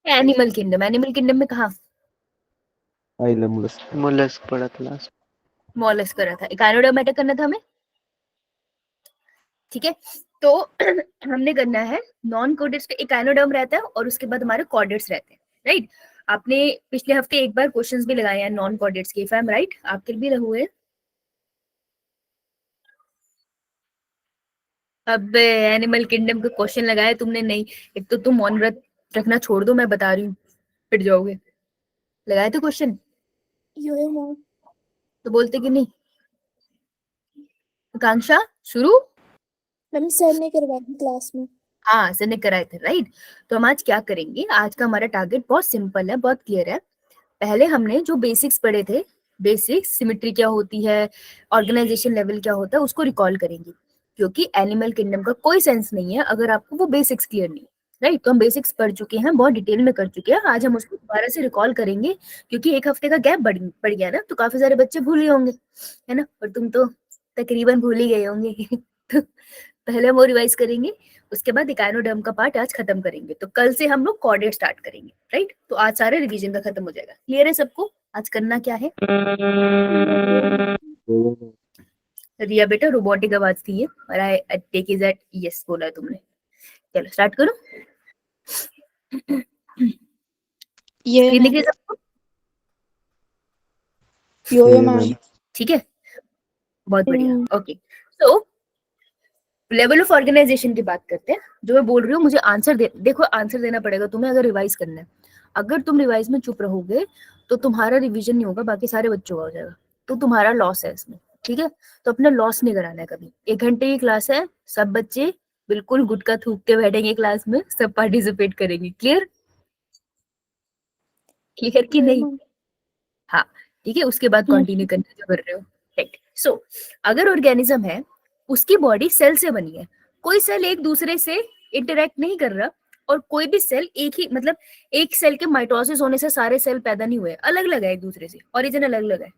Animal kingdom. Animal kingdom में कहा? Mollusc पढ़ा था लास्ट। मॉलस्क करा था। इकाइनोडर्म अटैक करना था हमें, ठीक है। तो हमने करना है नॉन कोडेट्स पे इकाइनोडर्म रहता है और उसके बाद हमारे कॉर्डेट्स रहते हैं, राइट। आपने पिछले हफ्ते एक बार क्वेश्चंस भी लगाए हैं नॉन कॉर्डेट्स के, इफ आई एम राइट, आपके भी हुए। अब एनिमल किंगडम के क्वेश्चन लगाए तुमने नहीं। एक तो तुम मौन व्रत रखना छोड़ दो, मैं बता रही हूँ पिट जाओगे। लगाए थे क्वेश्चन तो बोलते कि नहीं। आकांक्षा शुरू। मैम सर ने करवाई थी क्लास में। हाँ सर ने कराए थे, राइट। तो हम आज क्या करेंगे, आज का हमारा टारगेट बहुत सिंपल है, बहुत क्लियर है। पहले हमने जो बेसिक्स पढ़े थे, बेसिक्स सिमेट्री क्या होती है, ऑर्गेनाइजेशन लेवल क्या होता है, उसको रिकॉल करेंगे। क्योंकि एनिमल किंगडम का कोई सेंस नहीं है अगर आपको वो बेसिक्स क्लियर नहीं है, राइट। तो हम बेसिक्स पढ़ चुके हैं, बहुत डिटेल में कर चुके हैं। आज हम उसको दोबारा से रिकॉल करेंगे क्योंकि एक हफ्ते का गैप पड़ गया ना, तो काफी सारे बच्चे भूल ही होंगे, है ना। और तुम तो तकरीबन भूल ही गए होंगे। तो पहले हम वो रिवाइज करेंगे, उसके बाद इकाइनोडर्म का पार्ट आज खत्म करेंगे। तो कल से हम लोग कॉर्डेट स्टार्ट करेंगे, राइट। तो आज सारे रिवीजन का खत्म हो जाएगा। क्लियर है सबको आज करना क्या है? रिया बेटा रोबोटिक आवाज थी ये, और I take is that yes बोला तुमने। चलो स्टार्ट करो। ये स्क्रीन दिख रही है सबको? Yo ma'am. ठीक है, बहुत बढ़िया। Okay, so level of organization की बात करते हैं। जो मैं बोल रही हूँ मुझे आंसर देखो आंसर देना पड़ेगा तुम्हें अगर रिवाइज करना है। अगर तुम रिवाइज में चुप रहोगे तो तुम्हारा रिवीजन नहीं होगा, बाकी सारे बच्चों का हो जाएगा, तो तुम्हारा लॉस है इसमें, ठीक है। तो अपना लॉस नहीं कराना है कभी। 1 घंटे की क्लास है, सब बच्चे बिल्कुल गुटका थूक के बैठेंगे क्लास में, सब पार्टिसिपेट करेंगे। क्लियर? क्लियर की नहीं? हाँ ठीक है, उसके बाद कंटिन्यू करना जो कर रहे हो, राइट। सो अगर ऑर्गेनिज्म है, उसकी बॉडी सेल से बनी है, कोई सेल एक दूसरे से इंटरेक्ट नहीं कर रहा, और कोई भी सेल एक ही मतलब एक सेल के माइटोसिस होने से सारे सेल पैदा नहीं हुए, अलग अलग है एक दूसरे से, ओरिजिन अलग अलग है।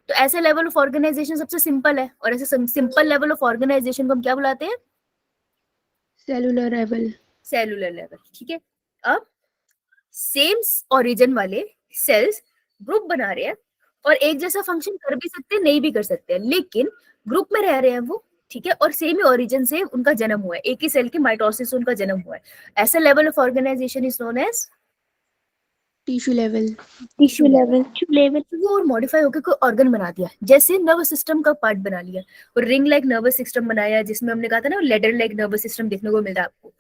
तो ऐसे लेवल ऑफ ऑर्गेनाइजेशन सबसे सिंपल है, और ऐसे सिंपल लेवल ऑफ ऑर्गेनाइजेशन को हम क्या बुलाते हैं? Cellular level. सेलुलर लेवल, ठीक है। अब सेम ओरिजिन वाले सेल्स ग्रुप बना रहे हैं और एक जैसा फंक्शन कर भी सकते हैं, नहीं भी कर सकते हैं, लेकिन ग्रुप में रह रहे हैं वो, ठीक है। और सेम ही ओरिजिन से उनका जन्म हुआ है, एक ही सेल की माइटोसिस से उनका जन्म हुआ है। ऐसा level of organization is known as tissue level. Tissue level. वो और मॉडिफाई होकर कोई ऑर्गन बना दिया, जैसे नर्वस सिस्टम का पार्ट बना लिया, और रिंग लाइक नर्वस सिस्टम बनाया, जिसमें हमने कहा था ना लेडर लाइक नर्वस सिस्टम देखने को मिलता है आपको।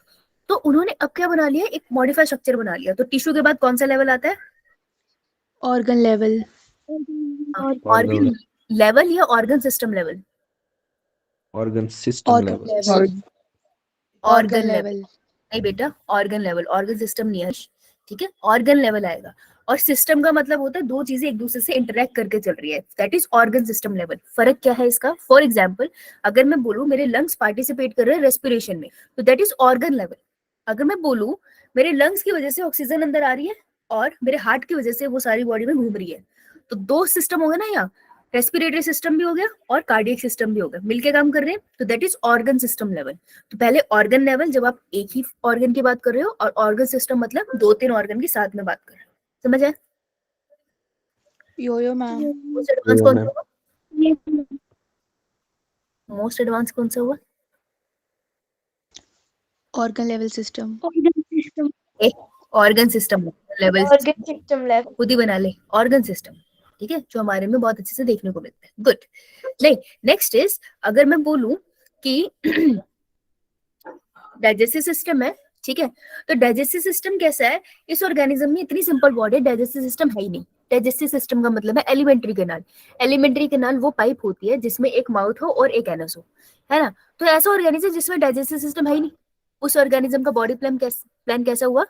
तो उन्होंने अब क्या बना लिया, एक मॉडिफाइड स्ट्रक्चर बना लिया। तो टिश्यू के बाद कौन सा लेवल आता है? Organ level. ऑर्गन लेवल या organ system level? Organ system level. Organ level नहीं बेटा, ऑर्गन लेवल, ऑर्गन सिस्टम नहीं है, ठीक है। ऑर्गन लेवल आएगा। और सिस्टम का मतलब होता है दो चीजें एक दूसरे से इंटरेक्ट करके चल रही है, that is organ system level. फर्क क्या है इसका? फॉर एग्जाम्पल अगर मैं बोलूं मेरे लंग्स पार्टिसिपेट कर रहे हैं रेस्पिरेशन में, तो दैट इज ऑर्गन लेवल। अगर मैं बोलूं मेरे लंग्स की वजह से ऑक्सीजन अंदर आ रही है और मेरे हार्ट की वजह से वो सारी बॉडी में घूम रही है, तो दो सिस्टम हो गए ना यहाँ, रेस्पिरेटरी सिस्टम भी हो गया और कार्डियक सिस्टम भी हो गया, मिलके काम कर रहे हैं, तो that is organ system level. तो पहले ऑर्गन लेवल जब आप एक ही ऑर्गन की बात कर रहे हो, और ऑर्गन सिस्टम मतलब 2-3 ऑर्गन की साथ में बात कर रहे हो। समझ आए? यो मैम। मोस्ट एडवांस कौन सा हुआ? मोस्ट एडवांस कौन सा हुआ? Organ level system. Organ system level, organ system level खुद ही बना ले ऑर्गन सिस्टम, ठीक है, जो हमारे में बहुत अच्छे से देखने को मिलता है। गुड। नहीं, नेक्स्ट इज अगर मैं बोलूं कि डाइजेस्टिव सिस्टम है, ठीक है। तो डाइजेस्टिव सिस्टम कैसा है? इस ऑर्गेनिज्म में इतनी सिंपल बॉडी, डाइजेस्टिव सिस्टम है ही नहीं। डाइजेस्टिव सिस्टम का मतलब है एलिमेंट्री कैनाल। एलिमेंट्री कैनाल वो पाइप होती है जिसमें एक माउथ हो और एक एनस हो, है ना। तो ऐसा ऑर्गेनिज्म जिसमें डाइजेस्टिव सिस्टम है ही नहीं, उस ऑर्गेनिज्म का बॉडी प्लान कैसा हुआ?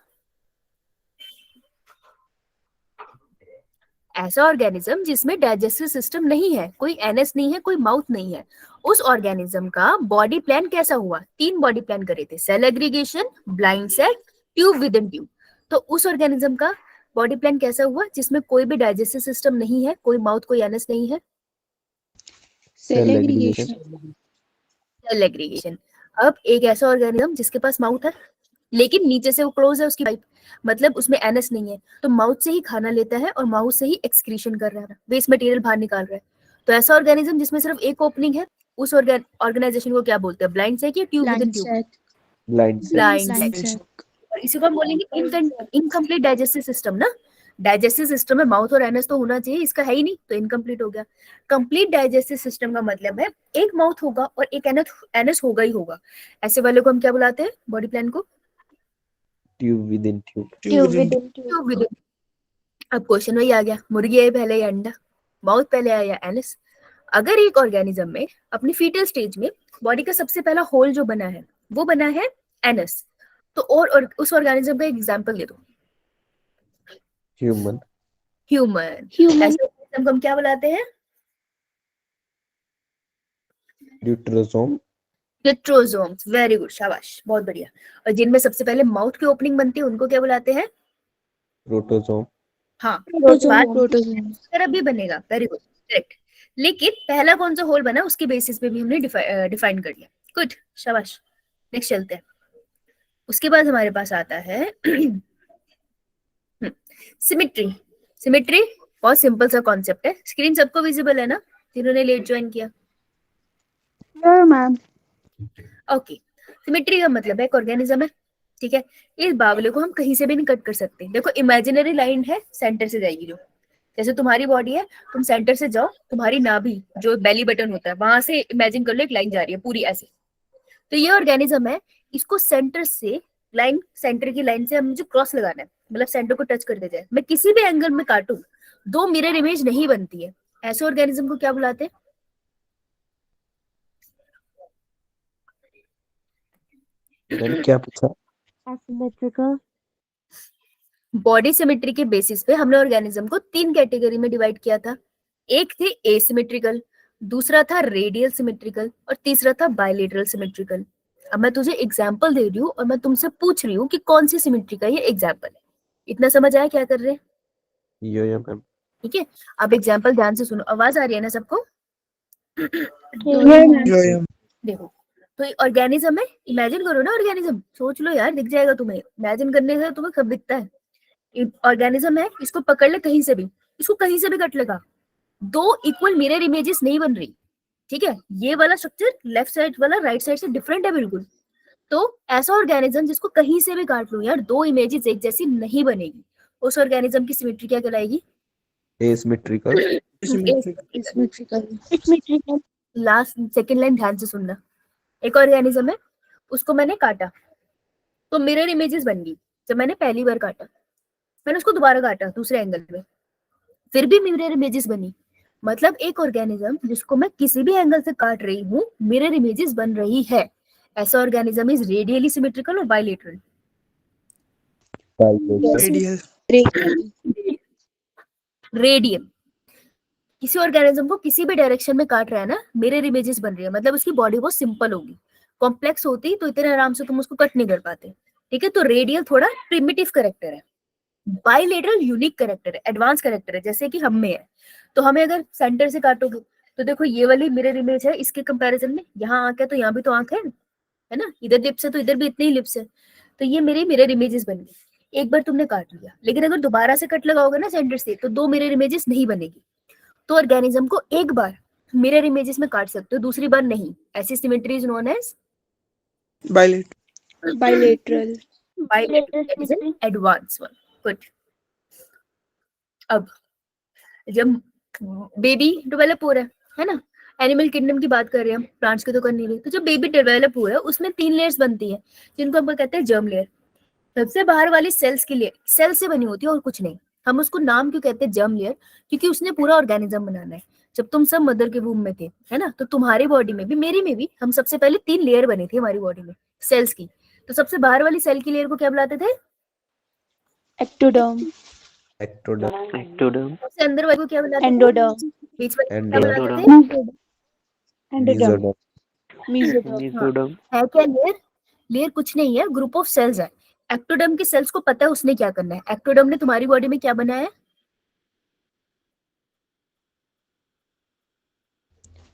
ऐसा ऑर्गेनिज्म जिसमें डाइजेस्टिव सिस्टम नहीं है, कोई एनएस नहीं है, कोई माउथ नहीं है, उस ऑर्गेनिज्म का बॉडी प्लान कैसा हुआ? 3 बॉडी प्लान करे थे, cell aggregation, blind cell, tube within tube. तो उस ऑर्गेनिज्म का बॉडी प्लान कैसा हुआ जिसमें कोई भी डाइजेस्टिव सिस्टम नहीं है, कोई माउथ, कोई एनएस नहीं है? Cell aggregation. Cell aggregation. अब एक ऐसा ऑर्गेनिज्म जिसके पास माउथ है, लेकिन नीचे से वो क्लोज है उसकी पाइप, मतलब उसमें एनएस नहीं है, तो माउथ से ही खाना लेता है और माउथ से ही एक्सक्रीशन कर रहा है, वेस्ट मटेरियल बाहर निकाल रहा है। तो ऐसा ऑर्गेनिज्म जिसमें सिर्फ एक ओपनिंग है, उस ऑर्गेनाइजेशन को क्या बोलते हैं? ब्लाइंड सेक या tube within Blind tube? sac. Blind sac. Blind Blind sac. sac. और इसी को हम बोलेंगे इनकम्प्लीट डाइजेस्टिव सिस्टम ना। डाइजेस्टिव सिस्टम में माउथ और एनएस तो होना चाहिए, इसका है ही नहीं, तो इनकम्प्लीट हो गया। कंप्लीट डाइजेस्टिव सिस्टम का मतलब है एक माउथ होगा और एक एनएस होगा ही होगा। ऐसे वाले को हम क्या बुलाते हैं बॉडी प्लान को? Tube within tube. Tube within tube. Tube with. अब क्वेश्चन वही आ गया, मुर्गी है पहले या अंडा? माउथ पहले आया या एनएस? अगर एक ऑर्गेनिज्म में अपनी फीटल स्टेज में बॉडी का सबसे पहला होल जो बना है वो बना है एनस, तो और उस ऑर्गेनिज्म का एग्जांपल दे दो। Human. ह्यूमन। Human. ऐसे ऑर्गेनिज्म को हम क्या बुलाते हैं? Deuterosome. हेट्रोजोम्स। वेरी गुड, शाबाश, बहुत बढ़िया। और जिनमें सबसे पहले माउथ की ओपनिंग बनती है उनको क्या बुलाते हैं? Protosome. हाँ, Protosome. Protosome. तरफ भी बनेगा, वेरी गुड, करेक्ट। लेकिन पहला कौन सा होल बना उसके बेसिस पे भी हमने डिफाइन कर लिया। गुड, शाबाश। नेक्स्ट चलते हैं। उसके बाद हमारे पास आता है सिमेट्री। सिमेट्री बहुत सिंपल सा कॉन्सेप्ट है। स्क्रीन सबको विजिबल है ना, जिन्होंने लेट ज्वाइन किया? Sure, ma'am. ओके। सिमेट्री का मतलब है एक ऑर्गेनिज्म है, ठीक है, इस बावले को हम कहीं से भी नहीं कट कर सकते। देखो इमेजिनरी लाइन है, सेंटर से जाएगी जो, जैसे तुम्हारी बॉडी है, तुम सेंटर से जाओ, तुम्हारी नाभि जो बेली बटन होता है वहां से इमेजिन कर लो एक लाइन जा रही है पूरी ऐसे। तो ये ऑर्गेनिज्म है, इसको सेंटर से लाइन, सेंटर की लाइन से हम मुझे क्रॉस लगाना है, मतलब सेंटर को टच करते जाए। मैं किसी भी एंगल में काटूं, दो मिरर इमेज नहीं बनती है। ऐसे ऑर्गेनिज्म को क्या बुलाते हैं? मैंने क्या पूछा? Asymmetrical. बॉडी सिमेट्री के बेसिस पे हमने ऑर्गेनिज्म को तीन कैटेगरी में डिवाइड किया था। एक थे एसिमेट्रिकल, दूसरा था रेडियल सिमेट्रिकल और तीसरा था बायलेटरल सिमेट्रिकल। अब मैं तुझे एग्जांपल दे रही हूँ और मैं तुमसे पूछ रही हूँ कि कौन सी सिमेट्री का ये एग्जांपल है। इतना समझ आया क्या कर रहे हैं? यो मैम। ठीक है, अब एग्जांपल ध्यान से सुनो। आवाज आ रही है ना सबको? देखो, तो ऑर्गेनिज्म है, इमेजिन करो ना, ऑर्गेनिज्म सोच लो यार, दिख जाएगा तुम्हें। इमेजिन करने से तुम्हें कब दिखता है? ऑर्गेनिज्म है, इसको पकड़ ले कहीं से भी, इसको कहीं से भी कट लगा, दो इक्वल मिरर इमेजेस नहीं बन रही, ठीक है। ये वाला स्ट्रक्चर लेफ्ट साइड वाला राइट साइड से डिफरेंट है बिल्कुल। तो ऐसा ऑर्गेनिज्म जिसको कहीं से भी काट लो यार, दो इमेजेस एक जैसी नहीं बनेगी, उस ऑर्गेनिज्म की सिमेट्री क्या कहलाएगी? Asymmetrical. Asymmetrical. Last second line ध्यान से सुनना। एक ऑर्गेनिज्म है, उसको मैंने काटा तो मिरर इमेजेस बन गई। जब मैंने पहली बार काटा, मैंने उसको दोबारा काटा दूसरे एंगल में, फिर भी मिरर इमेजेस बनी। मतलब एक ऑर्गेनिज्म जिसको मैं किसी भी एंगल से काट रही हूँ, मिरर इमेजेस बन रही है। ऐसा ऑर्गेनिज्म इज रेडियली सिमेट्रिकल और बायलेटरल। Bilateral. रेडियल, किसी ऑर्गेनिज्म को किसी भी डायरेक्शन में काट रहा है ना, मिरर इमेजेस बन रही है, मतलब उसकी बॉडी बहुत सिंपल होगी। कॉम्प्लेक्स होती तो इतने आराम से तुम उसको कट नहीं कर पाते, ठीक है। तो रेडियल थोड़ा प्रिमिटिव कैरेक्टर है, बाइलेटरल यूनिक कैरेक्टर है, एडवांस कैरेक्टर है, जैसे कि हम में है। तो हमें अगर सेंटर से काटोगे तो देखो ये वाली मिरर इमेज है, इसके कंपैरिजन में यहाँ आंख है तो यहाँ भी तो आंख है ना, इधर लिप्स है तो इधर भी इतनी ही लिप्स है। तो ये मेरी मिरर इमेजेस बन गई। एक बार तुमने काट लिया, लेकिन अगर दोबारा से कट लगाओगे ना सेंटर से, तो दो मिरर इमेजेस नहीं बनेगी। तो ऑर्गेनिज्म को एक बार मिरर इमेजेस में काट सकते हो, दूसरी बार नहीं। ऐसी symmetry is known as Bilateral. Advance one. Good. अब जब बेबी डेवलप हो रहा है ना, एनिमल किंगडम की बात कर रहे हैं हम, प्लांट्स की तो कर नहीं रहे। तो जब बेबी डेवलप हो रहा है उसमें 3 लेयर्स बनती है, जिनको हम कहते हैं जर्म लेयर। सबसे बाहर वाली सेल्स की लेयर सेल से बनी होती है और कुछ नहीं। हम उसको नाम क्यों कहते हैं जर्म लेयर? क्योंकि उसने पूरा ऑर्गेनिज्म बनाना है। जब तुम सब मदर के वूम में थे, है ना, तो तुम्हारी बॉडी में भी मेरी में भी हम सबसे पहले 3 लेयर बनी थी हमारी बॉडी में सेल्स की। तो सबसे बाहर वाली सेल की लेयर को क्या बुलाते थे? Ectoderm. Ectoderm. सबसे अंदर वाली को क्या बुलाते थे? Endoderm. बीच वाली को क्या Endoderm. बुलाते थे? Endoderm. Mesoderm. Mesoderm. है क्या लेयर? लेयर कुछ नहीं है, ग्रुप ऑफ सेल्स है। एक्टोडर्म के सेल्स को पता है उसने क्या करना है। एक्टोडर्म ने तुम्हारी बॉडी में क्या बनाया है?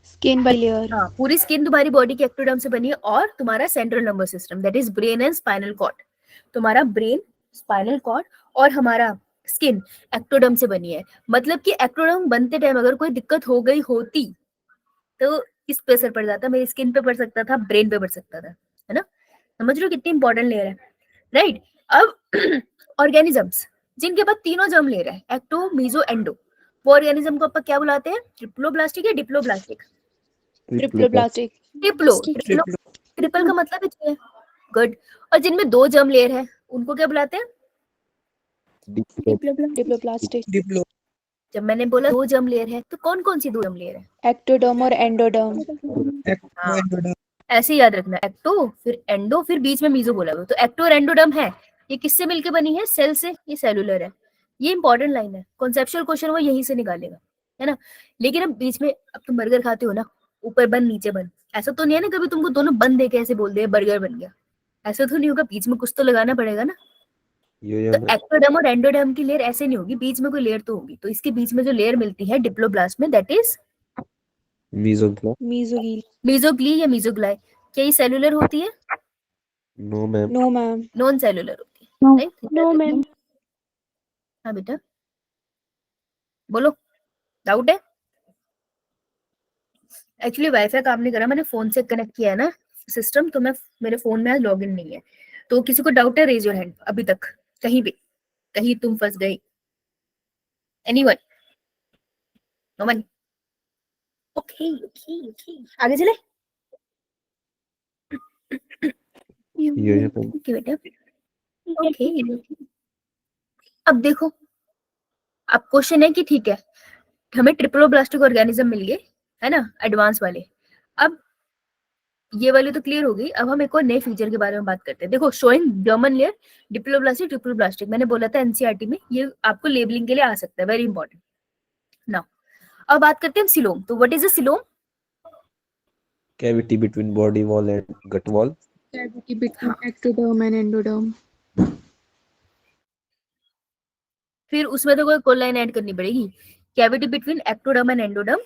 Skin layer. हाँ, पूरी स्किन तुम्हारी बॉडी के एक्टोडर्म से बनी है, और तुम्हारा central nervous system, that is brain and spinal cord. तुम्हारा ब्रेन, स्पाइनल कॉर्ड और हमारा स्किन एक्टोडर्म से बनी है। मतलब कि एक्टोडर्म बनते टाइम अगर कोई दिक्कत हो गई होती तो किस पे असर पड़ जाता, मेरी स्किन पे पड़ सकता था, ब्रेन पे पड़ सकता था, है ना। समझ रहे हो कितनी इंपॉर्टेंट लेयर है, राइट। अब ऑर्गेनिजम्स जिनके पास तीनों जर्म लेयर है, एक्टो, मीजो, एंडो, वो ऑर्गेनिज्म को अपन क्या बुलाते हैं, ट्रिप्लोब्लास्टिक या डिप्लोब्लास्टिक? ट्रिप्लोब्लास्टिक। ट्रिप्लो, ट्रिपल का मतलब है गुड। और जिनमें दो जर्म लेयर है उनको क्या बुलाते हैं? डिप्लोब्लास्टिक। जब मैंने बोला दो जर्म लेयर है तो कौन कौन सी दो जर्म लेयर है? एक्टोडर्म और एंडोडर्म। हाँ, ऐसे याद रखना, एक्टो फिर एंडो फिर बीच में मीजो बोला हुआ। तो एक्टो और एंडोडर्म है, ये किससे मिलके बनी है? सेल से, ये सेलुलर है। ये इंपॉर्टेंट लाइन है, कॉन्सेप्चुअल क्वेश्चन वो यहीं से निकालेगा, है ना। लेकिन अब बीच में, अब तुम बर्गर खाते हो ना, ऊपर बन नीचे बन, ऐसा तो नहीं है ना कभी तुमको दोनों बन देके ऐसे बोल दे बर्गर बन गया, ऐसा तो नहीं होगा, बीच में कुछ तो लगाना पड़ेगा ना। तो एक्टोडर्म और एंडोडर्म की लेयर ऐसे नहीं होगी, बीच में कोई लेयर तो होगी। तो इसके बीच में जो लेयर मिलती है डिप्लोब्लास्ट में, दैट इज मीजोगील। मीजोग्ली या मीजोग्लाई। क्या ये सेलुलर होती है? No ma'am. No ma'am. Non cellular होती है, राइट? No ma'am. हाँ बेटा बोलो, डाउट है? एक्चुअली वाईफाई काम नहीं कर रहा, मैंने फोन से कनेक्ट किया है ना सिस्टम, तो मैं मेरे फोन में आज लॉगिन नहीं है। तो किसी को डाउट है, रेज योर हैंड अभी तक, कहीं भी, कहीं तुम फंस गई? Anyone? No one? Okay okay okay, आगे चले। ओके बेटा, ओके। अब देखो, अब क्वेश्चन है कि ठीक है, हमें ट्रिप्लोब्लास्टिक ऑर्गेनिज्म मिल गए, है ना, एडवांस वाले। अब ये वाली तो क्लियर हो गई, अब हम एक और नए फीचर के बारे में बात करते हैं। देखो, showing German layer, diploblastic, triploblastic, मैंने बोला था एनसीईआरटी में, ये आपको लेबलिंग के लिए आ सकता है, वेरी इंपॉर्टेंट। नाउ अब बात करते हैं हम सिलोम। तो what is a coelom? Cavity between body wall and gut wall. Cavity between ectoderm and endoderm. फिर उसमें तो कोई लाइन ऐड करनी पड़ेगी, cavity between ectoderm and endoderm,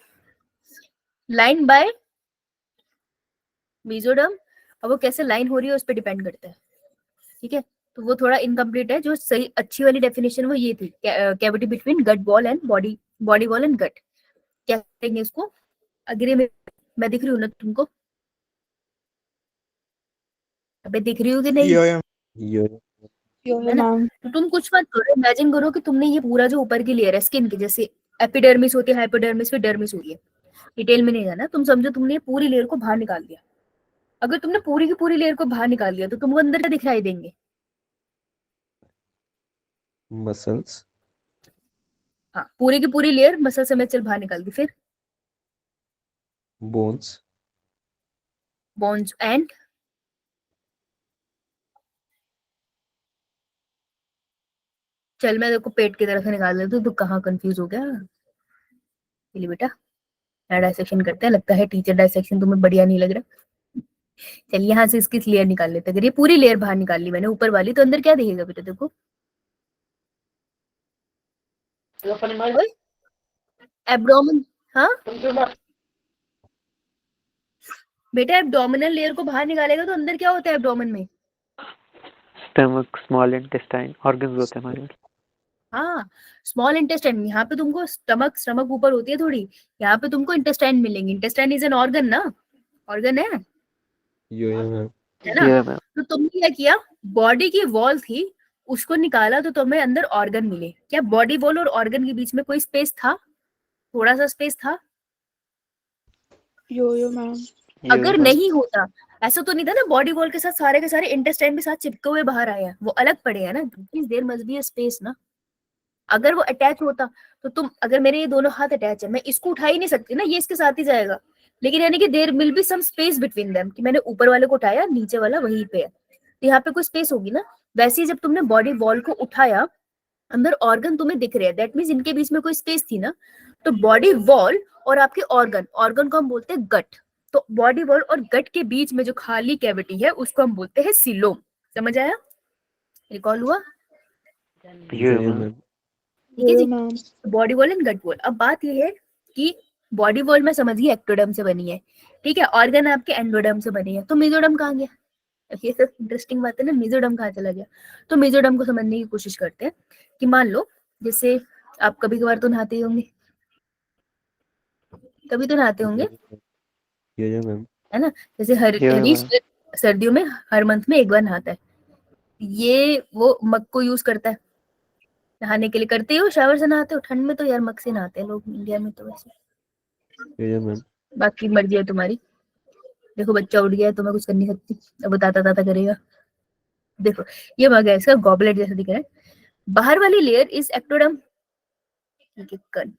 line by mesoderm. अब वो कैसे लाइन हो रही है उस पर डिपेंड करता है, ठीक है। तो वो थोड़ा इनकम्प्लीट है, जो सही अच्छी वाली डेफिनेशन वो ये थी, cavity between gut wall and body, body wall and gut. क्या करेंगे इसको? अग्री में मैं दिख रही हूँ ना तुमको? अबे दिख रही हूँ कि नहीं? है ना। तो तुम कुछ मत करो, इमेजिन करो कि तुमने ये पूरा जो ऊपर की लेयर है स्किन की, जैसे एपिडर्मिस होती है, हाइपोडर्मिस, फिर डर्मिस होती है, डिटेल में नहीं जाना, तुम समझो तुमने ये पूरी लेयर को बाहर निकाल दिया। अगर तुमने पूरी की पूरी लेयर को बाहर निकाल दिया तो तुमको अंदर क्या दिखाई देंगे? Muscles. हाँ, पूरी की पूरी लेयर मसल से मैं चल बाहर निकाल दी, फिर Bones. बोन्स एंड चल मैं देखो पेट की तरफ से निकाल देती हूँ, तो कहाँ कंफ्यूज हो गया? चलिए बेटा, डाइसेक्शन करते हैं, लगता है टीचर डाइसेक्शन तुम्हें बढ़िया नहीं लग रहा। चलिए यहाँ से इसकी लेयर निकाल लेते हैं। अगर ये पूरी लेयर बाहर निकाल ली मैंने ऊपर वाली, तो अंदर क्या दिखेगा बेटा? देखो एब्डोमेन, हाँ बेटा, एब्डोमिनल लेयर को बाहर निकालेगा तो अंदर क्या होता है एब्डोमेन में? स्टमक, स्मॉल इंटेस्टाइन, ऑर्गन्स होते हैं हमारे। हाँ, स्मॉल इंटेस्टाइन। यहाँ पे तुमको स्टमक, स्टमक ऊपर होती है थोड़ी, यहाँ पे तुमको इंटेस्टाइन मिलेंगे। इंटेस्टाइन इज एन ऑर्गन ना, ऑर्गन है मैम। है ना। तो तुमने क्या किया, बॉडी की वॉल थी उसको निकाला तो तुम्हें अंदर ऑर्गन मिले। क्या बॉडी वॉल और ऑर्गन के बीच में कोई स्पेस था? थोड़ा सा स्पेस था? यो मैम। अगर नहीं होता, ऐसा तो नहीं था ना बॉडी वॉल के साथ सारे के सारे इंटेस्टाइन के साथ चिपके हुए बाहर आए हैं, वो अलग पड़े हैं ना, there must be a space ना। अगर वो अटैच होता तो तुम, अगर मेरे ये दोनों हाथ अटैच है, मैं इसको उठा ही नहीं सकती ना, ये इसके साथ ही जाएगा। लेकिन यानी कि there will be some space between them, कि मैंने ऊपर वाले को उठाया, नीचे वाला वहीं पे है, तो यहाँ पे कोई स्पेस होगी ना। वैसे ही जब तुमने बॉडी वॉल को उठाया, अंदर ऑर्गन तुम्हें दिख रहे हैं, दैट मीन्स इनके बीच में कोई स्पेस थी ना। तो बॉडी वॉल और आपके ऑर्गन, ऑर्गन को हम बोलते हैं गट। तो बॉडी वॉल और गट के बीच में जो खाली कैविटी है उसको हम बोलते हैं सीलोम। समझ आया? रिकॉल हुआ? मैम। ठीक है जी, body wall and gut wall. अब बात ये है कि बॉडी वॉल में समझिए एक्टोडर्म से बनी है, ठीक है, ऑर्गन आपके एंडोडर्म से बनी है, तो मेसोडर्म कहाँ गया? ये सब इंटरेस्टिंग बात है ना, मेसोडर्म कहाँ चला गया। तो मेसोडर्म को समझने की कोशिश करते हैं कि मान लो जैसे आप कभी कभार तो नहाते ही होंगे, कभी तो नहाते होंगे या मैम। है ना। जैसे Yeah, हरीश ma'am. सर्दियों में हर मंथ में एक बार नहाता है, ये वो मग को यूज करता है नहाने के लिए। करते हो शावर से नहाते हो? ठंड में तो यार मग से नहाते हैं लोग इंडिया में तो वैसे। या मैम। बाकी मर्जी है तुम्हारी। देखो बच्चा उठ गया है तो मैं कुछ कर नहीं सकती, अब बताता ताता करेगा। देखो ये मग है, इसका गॉबलेट जैसा दिख रहा है। बाहर वाली लेयर इज एक्टोडर्म, ठीक है कण,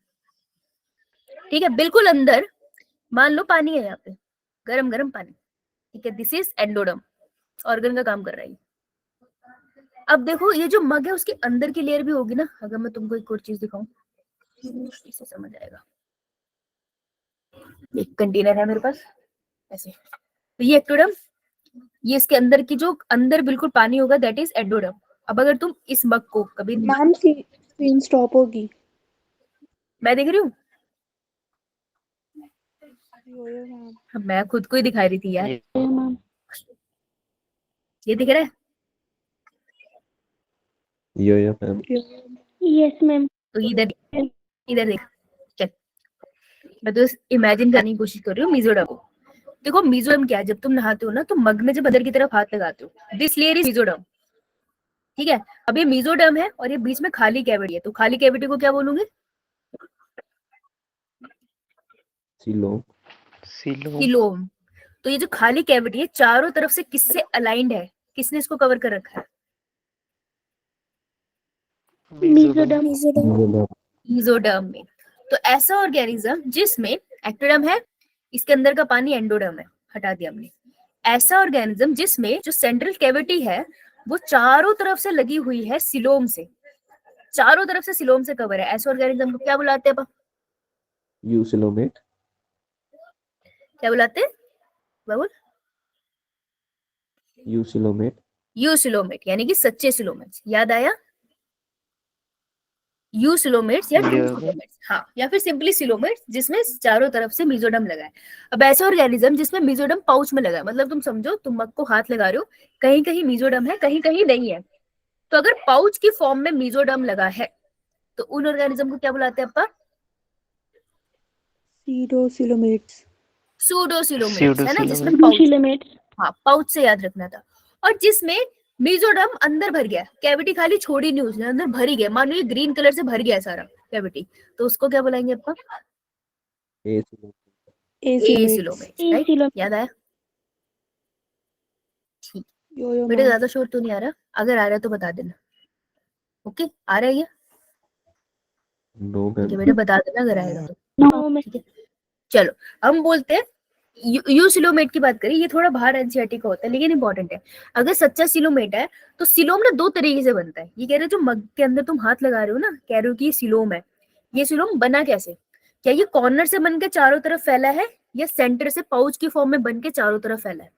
ठीक है बिल्कुल अंदर। मान लो पानी है यहाँ पे, गरम गरम पानी, ठीक है, दिस इज एंडोडर्म, ऑर्गन का काम कर रहा है। अब देखो ये जो मग है उसके अंदर की लेयर भी होगी ना। अगर मैं तुमको एक और चीज दिखाऊं इससे समझ आएगा। एक कंटेनर है मेरे पास ऐसे, तो ये एक्टोडर्म, ये इसके अंदर की जो अंदर बिल्कुल पानी होगा दैट इज एंडोडर्म। अब अगर तुम इस मग को कभी मैम स्क्रीन स्टॉप होगी। मैं देख रही हूँ, यो मैम। मैं खुद को ही दिखा रही थी यार। Yeah. मैम। ये दिख रहा है? या मैम। Yes ma'am. तो इधर इधर देख, चल मैं तो इमेजिन करने की कोशिश कर रही हूँ मिजोरम को। देखो मिजोरम क्या है, जब तुम नहाते हो ना तो मग में जब अंदर की तरफ हाथ लगाते हो, दिस लेयर इज मिजोरम, ठीक है। अब ये मिजोडर्म है और ये बीच में खाली कैविटी है, तो खाली कैविटी को क्या बोलोगे? सिलोम। Silo. सिलोम। तो ये जो खाली कैविटी है चारों तरफ से किससे अलाइंड है, किसने इसको कवर कर रखा है? Mesoderm. मिजोडर्म में। तो ऐसा ऑर्गेनिज्म जिसमें एक्टोडर्म है, इसके अंदर का पानी एंडोडर्म है, हटा दिया हमने। ऐसा ऑर्गेनिज्म जिसमें जो सेंट्रल कैविटी है वो चारों तरफ से लगी हुई है सिलोम से, चारों तरफ से सिलोम से कवर है, ऐसे ऑर्गेनिज्म को क्या बुलाते हैं अपन? यूसिलोमेट। क्या बुलाते हैं बाबुल? यूसिलोमेट। यूसिलोमेट, यानी कि सच्चे सिलोमेट्स। याद आया? यूसिलोमेट्स या ट्रू Yeah. सिलोमेट्स, हाँ, या फिर सिंपली सिलोमेट्स जिसमें चारों तरफ से मिजोडम लगा है। अब ऐसे ऑर्गेनिज्म जिसमें मिजोडम पाउच में लगा है, मतलब तुम समझो तुम मग को हाथ लगा रहे हो, कहीं कहीं मिजोडम है कहीं कहीं नहीं है। तो अगर पाउच की फॉर्म में मिजोडम लगा है तो उन ऑर्गेनिज्म को क्या बुलाते हैं अपन? सीडोसिलोमेट्स। सूडोसिलोमेट्स, है ना, जिसमें Pseudocylomates. पाउच, हाँ पाउच से याद रखना था। और जिसमें मिजोडम अंदर भर गया, कैविटी खाली छोड़ी नहीं उसने, अंदर भर ही गया, मान लो ये ग्रीन कलर से भर गया सारा कैविटी, तो उसको क्या बुलाएंगे अपन? Acoelomates, right? याद आया? ठीक, यो बेटे मैम। ज्यादा शोर तो नहीं आ रहा? अगर आ रहा है तो बता देना। ओके आ रहा है ये? नो ठीक है मैम। बेटे बता देना अगर आएगा तो, ठीक है। चलो हम बोलते हैं यू सिलोमेट की बात करें, ये थोड़ा बाहर एनसीईआरटी का होता है लेकिन इंपॉर्टेंट है। अगर सच्चा सिलोमेट है तो सिलोम ना दो तरीके से बनता है। ये कह रहे हो जो मग के अंदर तुम हाथ लगा रहे हो ना, कह रहे हो कि ये सिलोम है, ये सिलोम बना कैसे? क्या ये कॉर्नर से बन के चारों तरफ फैला है या सेंटर से पाउच की फॉर्म में बन के चारों तरफ फैला है?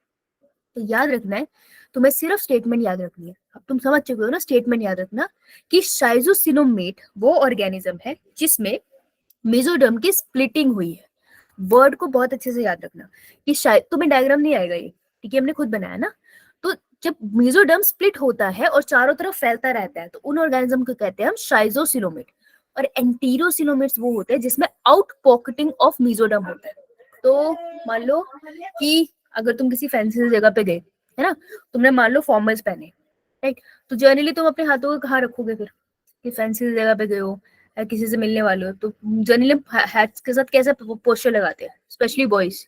तो याद रखना है, तुम्हें सिर्फ स्टेटमेंट याद रखनी है। अब तुम समझ चुके हो ना, स्टेटमेंट याद रखना कि शाइजोसिलोमेट वो ऑर्गेनिज्म है जिसमें मेसोडर्म की स्प्लिटिंग हुई है। वर्ड को बहुत अच्छे से याद रखना कि शायद तुम्हें डायग्राम नहीं आएगा ये, ठीक है, हमने खुद बनाया ना। तो जब मेसोडर्म स्प्लिट होता है और चारों तरफ फैलता रहता है तो उन ऑर्गेनिज्म को कहते हैं हम शाइजोसिलोमेट। और एंटीरोसिलोमेट्स वो होते हैं जिसमें आउट पॉकेटिंग ऑफ मेसोडर्म होता है। तो मान लो कि अगर तुम किसी फैंसी जगह पे गए, है ना, तुमने मान लो फॉर्मल्स पहने, राइट, तो जर्नली तुम अपने हाथों को कहाँ रखोगे फिर? कि फैंसी जगह पे गए हो या किसी से मिलने वाले हो तो जनरली हैट्स के साथ कैसा पोस्चर लगाते हैं, स्पेशली बॉयज?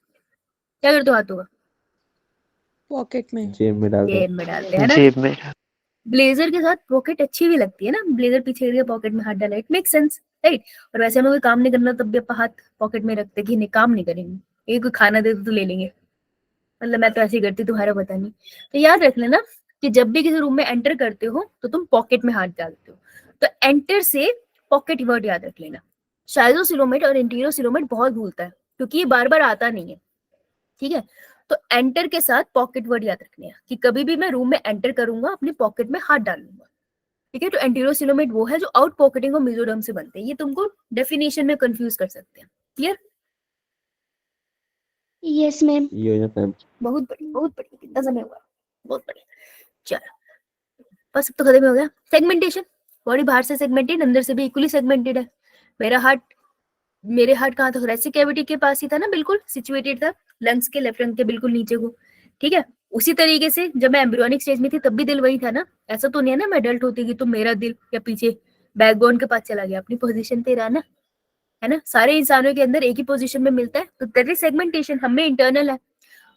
क्या करते हो हाथों का? पॉकेट में। जेब में डाल दो। जेब में डालते हैं ना। जेब में। ब्लेजर के साथ पॉकेट अच्छी भी लगती है ना, ब्लेजर पीछे करके पॉकेट में हाथ डाला, इट मेक सेंस, राइट। और वैसे हमें कोई काम नहीं करना तब भी अपन हाथ पॉकेट में रखते कि नहीं काम नहीं करेंगे, ये कोई खाना दे तो ले लेंगे, मतलब मैं तो ऐसे ही करती, तुम्हारा पता नहीं। तो याद रख लेना कि जब भी किसी रूम में एंटर करते हो तो तुम पॉकेट में हाथ डालते हो। तो एंटर से पॉकेट वर्ड याद रख लेना। शाइजोसिलोमेट और एंटीरोसिलोमेट बहुत भूलता है क्योंकि ये बार बार आता नहीं है, ठीक है। तो एंटर के साथ पॉकेट वर्ड याद रखने हैं कि कभी भी मैं रूम में एंटर करूंगा अपनी पॉकेट में हाथ डालूंगा, ठीक है। तो एंटीरोसिलोमेट वो है जो आउट पॉकेटिंग और मेसोडर्म से बनते हैं। ये तुमको डेफिनेशन में कंफ्यूज कर सकते हैं। क्लियर? Yes ma'am. या मैम। बहुत बढ़िया, बहुत बढ़िया। कितना समय हुआ? बहुत बढ़िया। चलो बस अब तो खत्म हो गया। सेगमेंटेशन, बॉडी बाहर से सेगमेंटेड, अंदर से भी इक्वली सेगमेंटेड है। मेरे हार्ट कहाँ था? thoracic कैविटी के पास ही था ना, बिल्कुल सिचुएटेड था, लंग्स के लेफ्ट लंग के बिल्कुल नीचे को। ठीक है, उसी तरीके से जब मैं एम्ब्रियोनिक स्टेज में थी तब भी दिल वही था ना। ऐसा तो नहीं है ना मैं अडल्ट होती गई तो मेरा दिल या पीछे बैकबोन के पास चला गया, अपनी पोजीशन पे रहा ना, है ना। सारे इंसानों के अंदर एक ही पोजीशन में मिलता है, तो दैट इज सेगमेंटेशन, हम में इंटरनल है।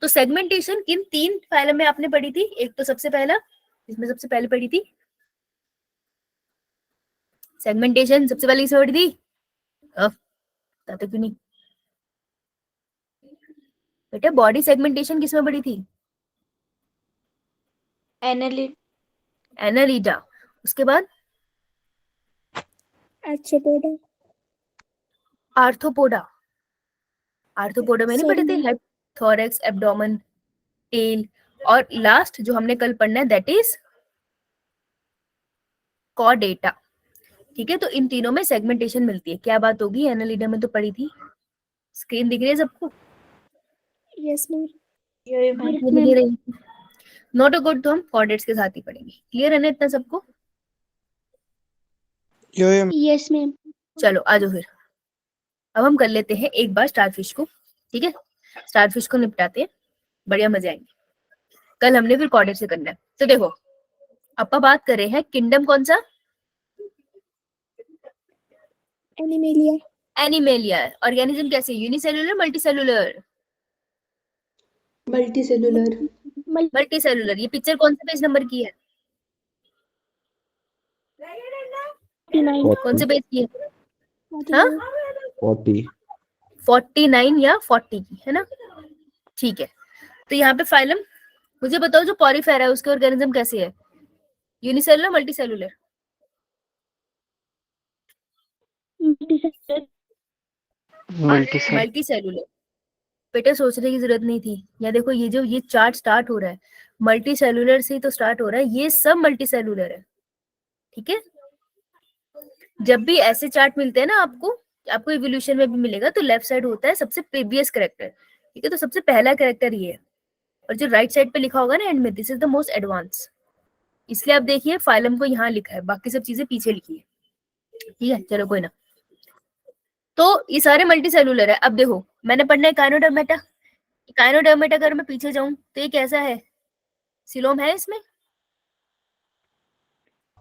तो सेगमेंटेशन किन 3 फाइलम में आपने पढ़ी थी? एक तो सबसे पहला, इसमें सबसे पहले पढ़ी थी सेगमेंटेशन, सबसे पहले इसमें पढ़ी थी, बताते क्यों नहीं बेटा? बॉडी सेगमेंटेशन किसमें पढ़ी थी? एनालिडा। उसके बाद आर्थ्रोपोडा। आर्थ्रोपोडा में नहीं पढ़े थे? हेड, थोरैक्स, एब्डोमेन, टेल, और लास्ट जो हमने कल पढ़ना है दैट इज कॉर्डेटा। ठीक है, तो इन तीनों में सेगमेंटेशन मिलती है। क्या बात होगी? एनालिडा में तो पढ़ी थी। स्क्रीन दिख रही है सबको? Yes ma'am. दिख रही है। नॉट अ गुड, तो हम कॉर्डेट्स के साथ ही पढ़ेंगे। क्लियर है ना इतना सबको? Yes ma'am. चलो आ जाओ फिर, अब हम कर लेते हैं एक बार स्टारफिश को। ठीक है, स्टारफिश को निपटाते हैं, बढ़िया मजे आएंगे। कल हमने फिर कॉर्डेट से करना है। तो देखो अपा बात कर रहे हैं किंगडम कौन सा? एनिमेलिया। एनिमेलिया। ऑर्गेनिज्म कैसे? Unicellular, multicellular? मल्टीसेलुलर। मल्टीसेलुलर। ये पिक्चर कौन से पेज नंबर की है? कौन से पेज की है? हाँ 40 49 या 40 की है ना? ठीक है, तो यहाँ पे फाइलम मुझे बताओ, जो पॉरीफेरा है उसके ऑर्गेनिज्म कैसे है? Unicellular, multicellular? मल्टीसेलुलर। बेटा सोचने की जरूरत नहीं थी। या देखो ये जो ये चार्ट स्टार्ट हो रहा है मल्टी सेलुलर से ही तो स्टार्ट हो रहा है, ये सब मल्टी सेलुलर है। ठीक है, जब भी ऐसे चार्ट मिलते हैं ना आपको, आपको इवोल्यूशन में भी मिलेगा, तो लेफ्ट साइड होता है सबसे प्रीवियस करेक्टर। ठीक है, तो सबसे पहला करेक्टर ये है, और जो राइट साइड पे लिखा होगा ना एंड में, this is the most advance. इसलिए आप देखिए फाइलम को यहाँ लिखा है, बाकी सब चीजें पीछे लिखी है। ठीक है, चलो कोई ना। तो ये सारे मल्टी सेलुलर है। अब देखो मैंने पढ़ना है काइनोडर्मेटा। काइनोडर्मेटा अगर मैं पीछे जाऊं तो ये कैसा है? सिलोम है इसमें?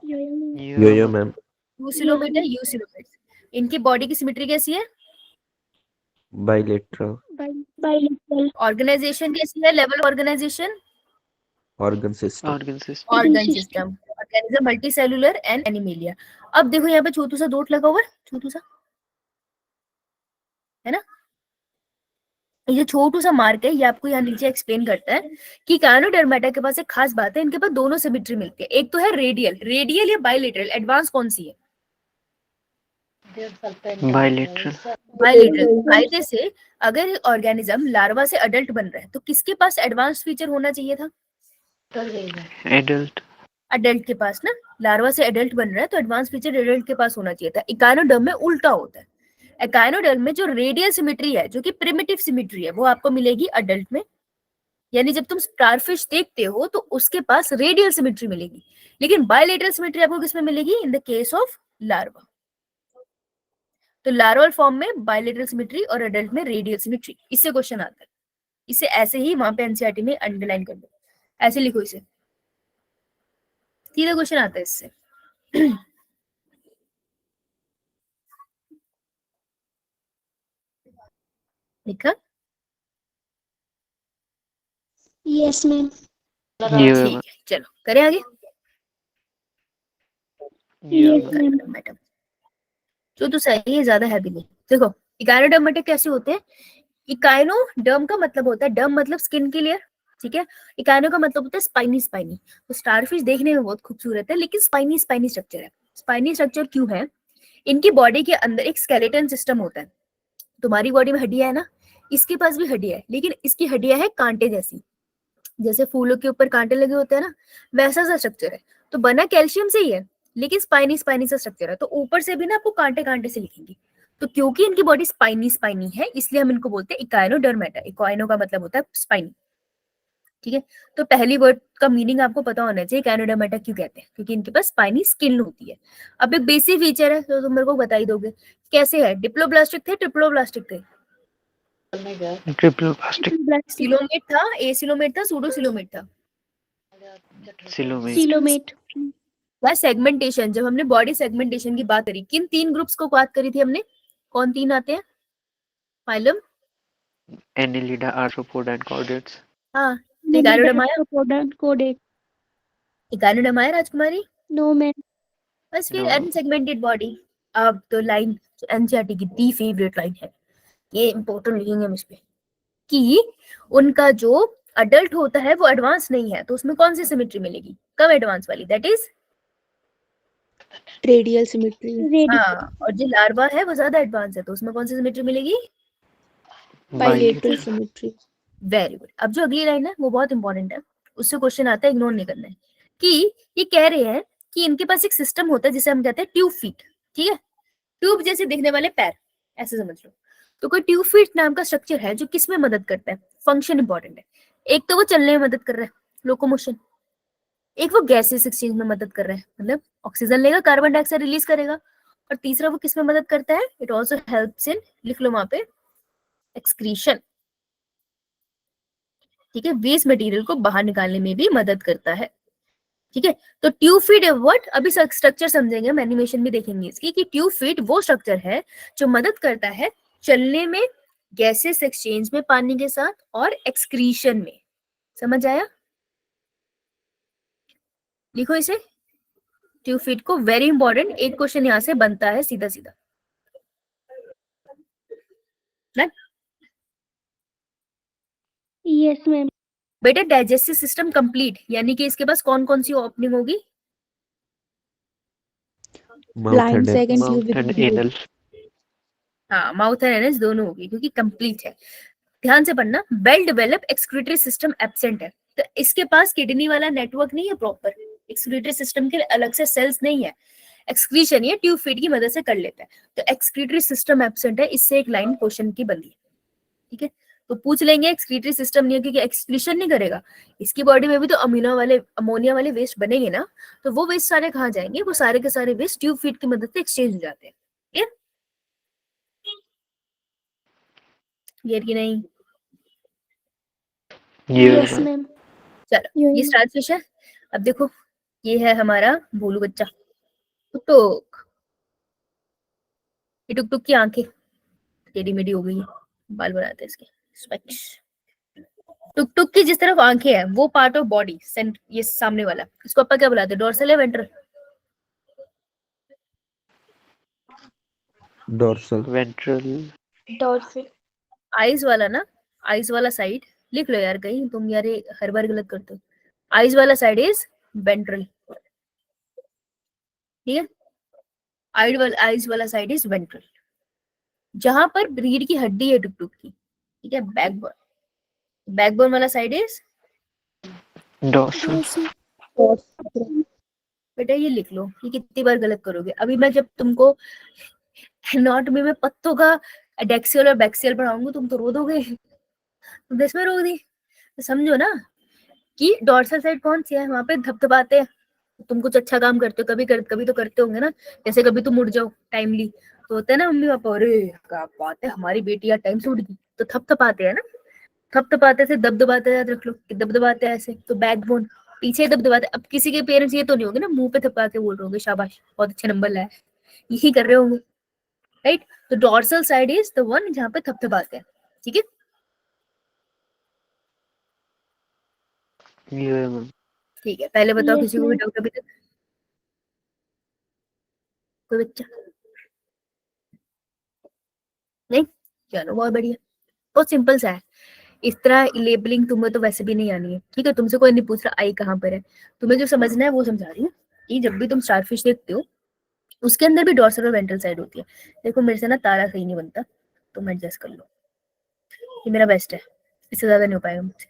Yo ma'am. यूसिलोमेट है, यूसिलोमेट। इनकी बॉडी की सिमेट्री कैसी है? बाइलेटरल। ऑर्गेनाइजेशन कैसी है? Level of organization? Organ system. Organ system. Organism multicellular and animalia. अब देखो यहाँ पे छोटू सा डॉट लगा हुआ है, छोटू सा, है ना? ये छोटू सा मार्क है, ये आपको यहाँ नीचे एक्सप्लेन करता है कि काइनोडर्मेटा के पास एक खास बात है, इनके पास दोनों सिमेट्री मिलती है। एक तो है रेडियल, रेडियल या बाइलेटरल, एडवांस कौन सी है? बाइलेटरल। फायदे से अगर ऑर्गेनिज्म लार्वा से अडल्ट बन रहा है तो किसके पास एडवांस फीचर होना चाहिए था? अडल्ट के पास ना, लार्वा से एडल्ट बन रहा है तो एडवांस फीचर एडल्ट के पास होना चाहिए था। इकाइनोडर्म में उल्टा होता है। इकाइनोडर्म में जो रेडियल सिमेट्री है, जो कि प्रिमिटिव सिमेट्री है, वो आपको मिलेगी अडल्ट में। यानी जब तुम स्टारफिश देखते हो तो उसके पास रेडियल सिमेट्री मिलेगी, लेकिन बायलेटरल सिमेट्री आपको किसमें मिलेगी? In the case of larva. तो लार्वल फॉर्म में बायलेटरल सिमेट्री और अडल्ट में रेडियल सिमेट्री। इससे क्वेश्चन आता है, इसे ऐसे ही वहां पे एनसीईआरटी में अंडरलाइन कर दो, ऐसे लिखो इसे, सीधा क्वेश्चन आता है इससे। लिखा? Yes ma'am. ठीक है, चलो करें आगे। मैडम जो तो सही है, ज्यादा हैवी नहीं। देखो इकाइनोडर्मेटा कैसे होते हैं? इकाइनोडर्म का मतलब होता है, डर्म मतलब स्किन की लेयर, ठीक है। इकाइनो का मतलब होता है स्पाइनी, स्पाइनी। तो स्टारफिश देखने में बहुत खूबसूरत है, लेकिन स्पाइनी स्पाइनी स्ट्रक्चर है। स्पाइनी स्ट्रक्चर क्यों है? इनकी बॉडी के अंदर एक स्केलेटन सिस्टम होता है। तुम्हारी बॉडी में हड्डियां है ना, इसके पास भी हड्डियां है, लेकिन इसकी हड्डियां है कांटे जैसी, जैसे फूलों के ऊपर कांटे लगे होते हैं ना, वैसा सा स्ट्रक्चर है। तो बना कैल्शियम से ही है, लेकिन स्पाइनी स्पाइनी सा स्ट्रक्चर है। तो ऊपर से भी ना आपको कांटे कांटे से लिखेंगे। तो क्योंकि इनकी बॉडी स्पाइनी स्पाइनी है, इसलिए हम इनको बोलते हैं इकाइनोडर्मेटा। इकाइनो का मतलब होता है स्पाइनी। ठीक है, तो पहली वर्ड का मीनिंग आपको पता होना चाहिए, कैनोडर्मेटा क्यों कहते हैं, क्योंकि इनके पास स्पाइनी स्किन होती है। अब एक बेसिक फीचर है तो तुम मेरे को बता ही दोगे कैसे है। डिप्लोब्लास्टिक थे, ट्रिप्लोब्लास्टिक थे? ट्रिप्लोब्लास्टिक सिलोमेट था, एसिलोमेट था, सूडोसिलोमेट था? सिलोमेट सिलोमेट क्या सेगमेंटेशन, जब हमने बॉडी सेगमेंटेशन की बात करी, किन 3 ग्रुप्स को बात करी थी हमने? कौन 3 आते हैं? Phylum, Annelida, arthropoda and chordates. हाँ, गैनोडर्माया, कोडेट गैनोडर्माया राजकुमारी, नो मैम बस फिर No. Unsegmented body. अब तो लाइन एनसीईआरटी की दी फेवरेट लाइन है, ये इंपॉर्टेंट लिखेंगे हम इस पे, कि उनका जो अडल्ट होता है वो एडवांस नहीं है, तो उसमें कौन सी सिमेट्री मिलेगी? कब एडवांस वाली? दैट इज रेडियल सिमेट्री हाँ, और जो लार्वा है वो ज्यादा एडवांस है, तो उसमें कौन सी सिमेट्री मिलेगी? Bilateral symmetry very good. अब जो अगली लाइन है वो बहुत इंपॉर्टेंट है, उससे क्वेश्चन आता है, इग्नोर नहीं करना है, कि ये कह रहे हैं कि इनके पास एक सिस्टम होता है जिसे हम कहते हैं ट्यूब फीट। ठीक है, ट्यूब जैसे दिखने वाले पैर, ऐसे समझ लो। तो कोई ट्यूब फीट नाम का स्ट्रक्चर है जो किस में मदद करता है? फंक्शन इंपॉर्टेंट है। एक तो वो चलने में मदद कर रहा है, लोकोमोशन। एक वो गैसेस एक्सचेंज में मदद कर रहा है, मतलब ऑक्सीजन लेगा, कार्बन डाइऑक्साइड रिलीज करेगा। और तीसरा वो किस में मदद करता है? इट ऑल्सो हेल्प्स इन, लिख लो वहां पे, एक्सक्रीशन। ठीक है, वेस्ट मटेरियल को बाहर निकालने में भी मदद करता है। ठीक है, तो ट्यूब फीट व्हाट, अभी स्ट्रक्चर समझेंगे हम, एनिमेशन भी देखेंगे इसकी, कि ट्यूब फीट वो स्ट्रक्चर है जो मदद करता है चलने में, गैसेस एक्सचेंज में पानी के साथ, और एक्सक्रीशन में। समझ आया? लिखो इसे, ट्यूब फीट को, वेरी इंपॉर्टेंट, एक क्वेश्चन यहां से बनता है सीधा सीधा ना। यस मैम बेटा डाइजेस्टिव सिस्टम कंप्लीट, यानी कि इसके पास कौन कौन सी ओपनिंग होगी? Mouth blind and second mouth and anal. हाँ, माउथ एंड एनस दोनों होगी, क्योंकि कंप्लीट है। ध्यान से पढ़ना, well develop excretory system absent है, तो इसके पास किडनी वाला नेटवर्क नहीं है प्रॉपर, एक्सक्रीटरी सिस्टम के अलग से सेल्स नहीं है, एक्सक्रीशन ये ट्यूब फीट की मदद से कर लेता है, तो एक्सक्रीटरी सिस्टम एब्सेंट है, इससे एक लाइन क्वेश्चन की बनती है। ठीक है, तो पूछ लेंगे एक्सक्रीटरी सिस्टम नहीं है क्योंकि एक्सक्रीशन नहीं करेगा, इसकी बॉडी में भी तो अमोनिया वाले वेस्ट बनेंगे ना, तो वो वेस्ट सारे कहाँ जाएंगे? वो सारे के सारे वेस्ट ट्यूब फीट की मदद से एक्सचेंज हो जाते हैं। क्लियर कि नहीं? यस मैम चलो, ये स्टार्च है। अब देखो, ये है हमारा भोलू बच्चा, टुक। ये टुक टुक की आंखें टेढ़ी मेढ़ी हो गई है, बाल बनाते हैं इसके, स्पेक्स। टुक टुक की जिस तरफ आंखें हैं वो पार्ट ऑफ बॉडी, ये सामने वाला, इसको अपन क्या बुलाते हैं? डोर्सल या ventral? dorsal. Ventral. Dorsal eyes वाला ना, आइज वाला साइड लिख लो यार, कहीं तुम यार ये हर बार गलत करते हो। आइज वाला साइड इज वेंट्रल, ठीक है, आइज वाला साइड इज वेंट्रल, जहां पर रीढ़ की हड्डी है टुक टुक की। ठीक है, बैकबोन, बैकबोन वाला साइड इज डोर्सल। बेटा ये लिख लो, ये कितनी बार गलत करोगे? अभी मैं जब तुमको एनाटॉमी में पत्तों का डेक्सियल और बैक्सियल पढ़ाऊंगी, तुम तो रो दोगे, तुम देश में रो दी। तो समझो ना कि डॉर्सल साइड कौन सी है, वहां पे धबधबाते हैं। तुम कुछ अच्छा काम करते हो, कभी तो करते होंगे ना, जैसे कभी तुम उठ जाओ टाइमली, तो होता है ना मम्मी पापा, अरे क्या बात है हमारी बेटी यार टाइम से उठ गई, तो थपथपाते हैं ना, थपथपाते से दबदबाते, याद रख लो कि दबदबाते ऐसे, तो बैकबोन पीछे दबदबाते। अब किसी के पेरेंट्स ये तो नहीं होंगे ना मुंह पे थपका के बोल रहे होंगे शाबाश बहुत अच्छे नंबर लाए, यही कर रहे होंगे, राइट? तो dorsal side is the one जहां पे थपथपाते हैं। ठीक है, ठीक है, पहले बताओ Yes, किसी को भी ma'am. डाउट अभी तक? कोई बच्चा नहीं? चलो बहुत बढ़िया, बहुत सिंपल सा है। इस तरह लेबलिंग तुम्हें तो वैसे भी नहीं आनी है, ठीक है, तुमसे कोई नहीं पूछ रहा आई कहाँ पर है, तुम्हें जो समझना है वो समझा रही हूँ, कि जब भी तुम स्टारफिश देखते हो उसके अंदर भी डॉर्सल और वेंट्रल साइड होती है। देखो मेरे से ना तारा सही नहीं बनता, तुम एडजस्ट कर लो, ये मेरा बेस्ट है, इससे ज्यादा नहीं हो पाएगा मुझसे।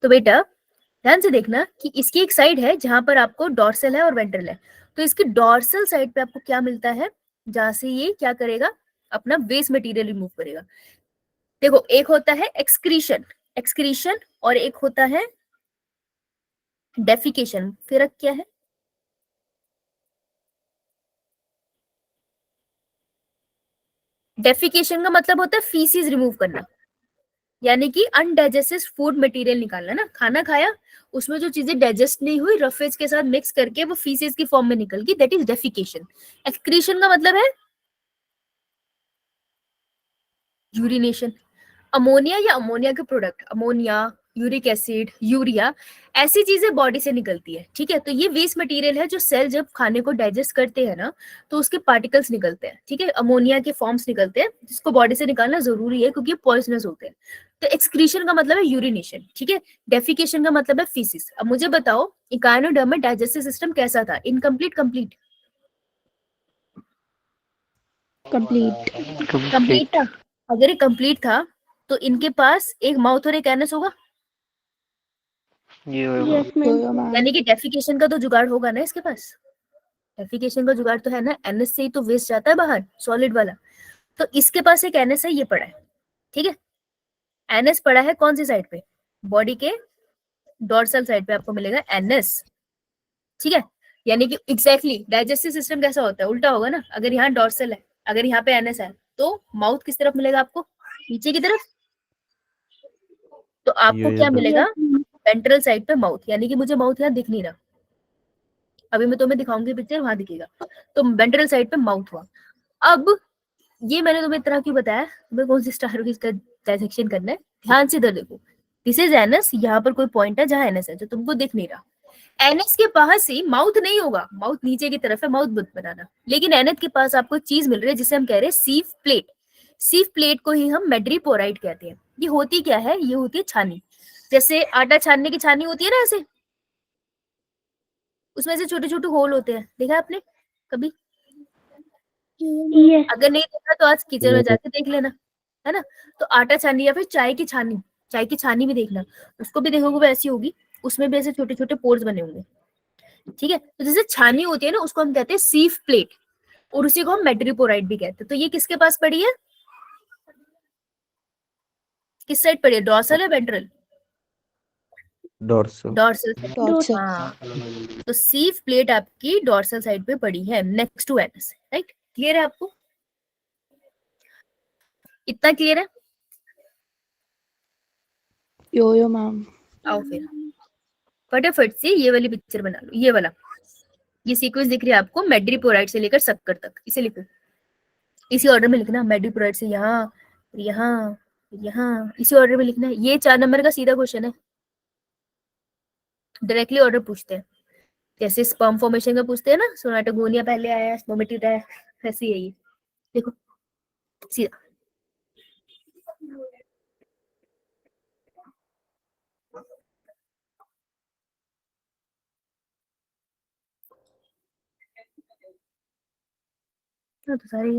तो बेटा ध्यान से देखना कि इसकी एक साइड है जहां पर आपको डॉर्सल है और वेंट्रल है, तो इसकी डॉर्सल साइड पे आपको क्या मिलता है? जहां से ये क्या करेगा? अपना वेस्ट मटेरियल रिमूव करेगा। देखो एक होता है एक्सक्रीशन, एक्सक्रीशन और एक होता है डेफिकेशन। फर्क क्या है? डेफिकेशन का मतलब होता है फीसिस रिमूव करना, यानी कि अनडाइजेस्टेड फूड मटेरियल निकालना ना। खाना खाया, उसमें जो चीजें डाइजेस्ट नहीं हुई रफेज के साथ मिक्स करके वो फीसिस की फॉर्म में निकल गई, दैट इज डेफिकेशन। एक्सक्रीशन का मतलब है यूरिनेशन। अमोनिया या अमोनिया के product, ammonia, uric acid, urea, ऐसी चीजें बॉडी से निकलती है। ठीक है, तो ये वेस्ट मटेरियल है जो सेल जब खाने को डाइजेस्ट करते हैं ना तो उसके पार्टिकल्स निकलते हैं। ठीक है, अमोनिया के फॉर्म्स निकलते हैं जिसको बॉडी से निकालना जरूरी है क्योंकि पॉइजनस होते हैं। तो एक्सक्रीशन का मतलब है यूरिनेशन। ठीक है, डेफिकेशन का मतलब है फीसिस। अब मुझे बताओ इकाइनोडर्म में डाइजेस्टिव सिस्टम कैसा था? Incomplete, complete? कंप्लीट। कंप्लीट था। अगर ये कंप्लीट था तो इनके पास एक माउथ और एक एनस होगा, यस मैम। यानी कि डेफिकेशन का तो जुगाड़ होगा ना इसके पास। डेफिकेशन का जुगाड़ तो है ना, एनएस से ही तो वेस्ट जाता है बाहर, सॉलिड वाला। तो इसके पास एक एनएस है, ये पड़ा है। ठीक है, एनएस पड़ा है कौन सी साइड पे? बॉडी के डोर्सल साइड पे आपको मिलेगा एनएस। ठीक है, यानी कि एग्जैक्टली डाइजेस्टिव सिस्टम कैसा होता है? उल्टा होगा ना। अगर यहाँ डोर्सल है, अगर यहाँ पे एनएस है, तो माउथ किस तरफ मिलेगा आपको? नीचे की तरफ। तो आपको Yo-yo क्या ma'am. मिलेगा? वेंट्रल साइड पे माउथ, यानी कि मुझे माउथ यहाँ दिख नहीं रहा, अभी मैं तुम्हें दिखाऊंगी पिक्चर, वहां दिखेगा। तो वेंट्रल साइड पे माउथ हुआ। अब ये मैंने तुम्हें इतना क्यों बताया, तुम्हें कौन सी स्टार होगी इसका डायसेक्शन करना है, ध्यान से इधर देखो। दिस इज एनएस, यहाँ पर कोई पॉइंट है जहां एनएस है जो तुमको दिख नहीं रहा। एनएस के पास ही माउथ नहीं होगा, माउथ नीचे की तरफ है, माउथ मत बनाना। लेकिन एनएस के पास आपको चीज मिल रही है जिसे हम कह रहे हैं सीफ प्लेट। सीफ प्लेट को ही हम मेड्रीपोराइट कहते हैं। ये होती क्या है? ये होती है छानी, जैसे आटा छानने की छानी होती है ना ऐसे, उसमें से छोटे छोटे होल होते हैं, देखा आपने कभी? यस। अगर नहीं देखा तो आज किचन में Yeah. जाके देख लेना, है ना। तो आटा छानी या फिर चाय की छानी, चाय की छानी भी देखना, उसको भी देखोगे वो ऐसी होगी, उसमें भी ऐसे छोटे छोटे पोर्स बने होंगे। ठीक है, तो जैसे छानी होती है ना उसको हम कहते हैं सीफ प्लेट, और उसी को हम मेड्रीपोराइट भी कहते हैं। तो ये किसके पास पड़ी है? किस साइड पड़ी है? डॉर्सल या वेंट्रल? Dorsal. डॉर्सल। डॉर्सल। हाँ, तो सीफ प्लेट आपकी डॉर्सल साइड पे पड़ी है, next to anus. Right, clear है आपको? इतना क्लियर है? Yo yo ma'am. आओ फिर फटाफट से ये वाली पिक्चर बना लो, ये वाला। ये सीक्वेंस दिख रही है आपको, मेड्रीपोराइट से लेकर शक्कर तक, इसे लिखो, इसी ऑर्डर में लिखना। मेड्रीपोराइट से यहाँ, यहाँ, यहाँ, इसी ऑर्डर में लिखना है। ये 4 नंबर का सीधा क्वेश्चन है, डायरेक्टली ऑर्डर पूछते हैं। जैसे स्पर्म फॉर्मेशन का पूछते हैं ना, सोनाटोगोनिया पहले आया, स्पर्मेटिड आया, वैसे ही है ये। देखो सीधा। हाँ, तो सारी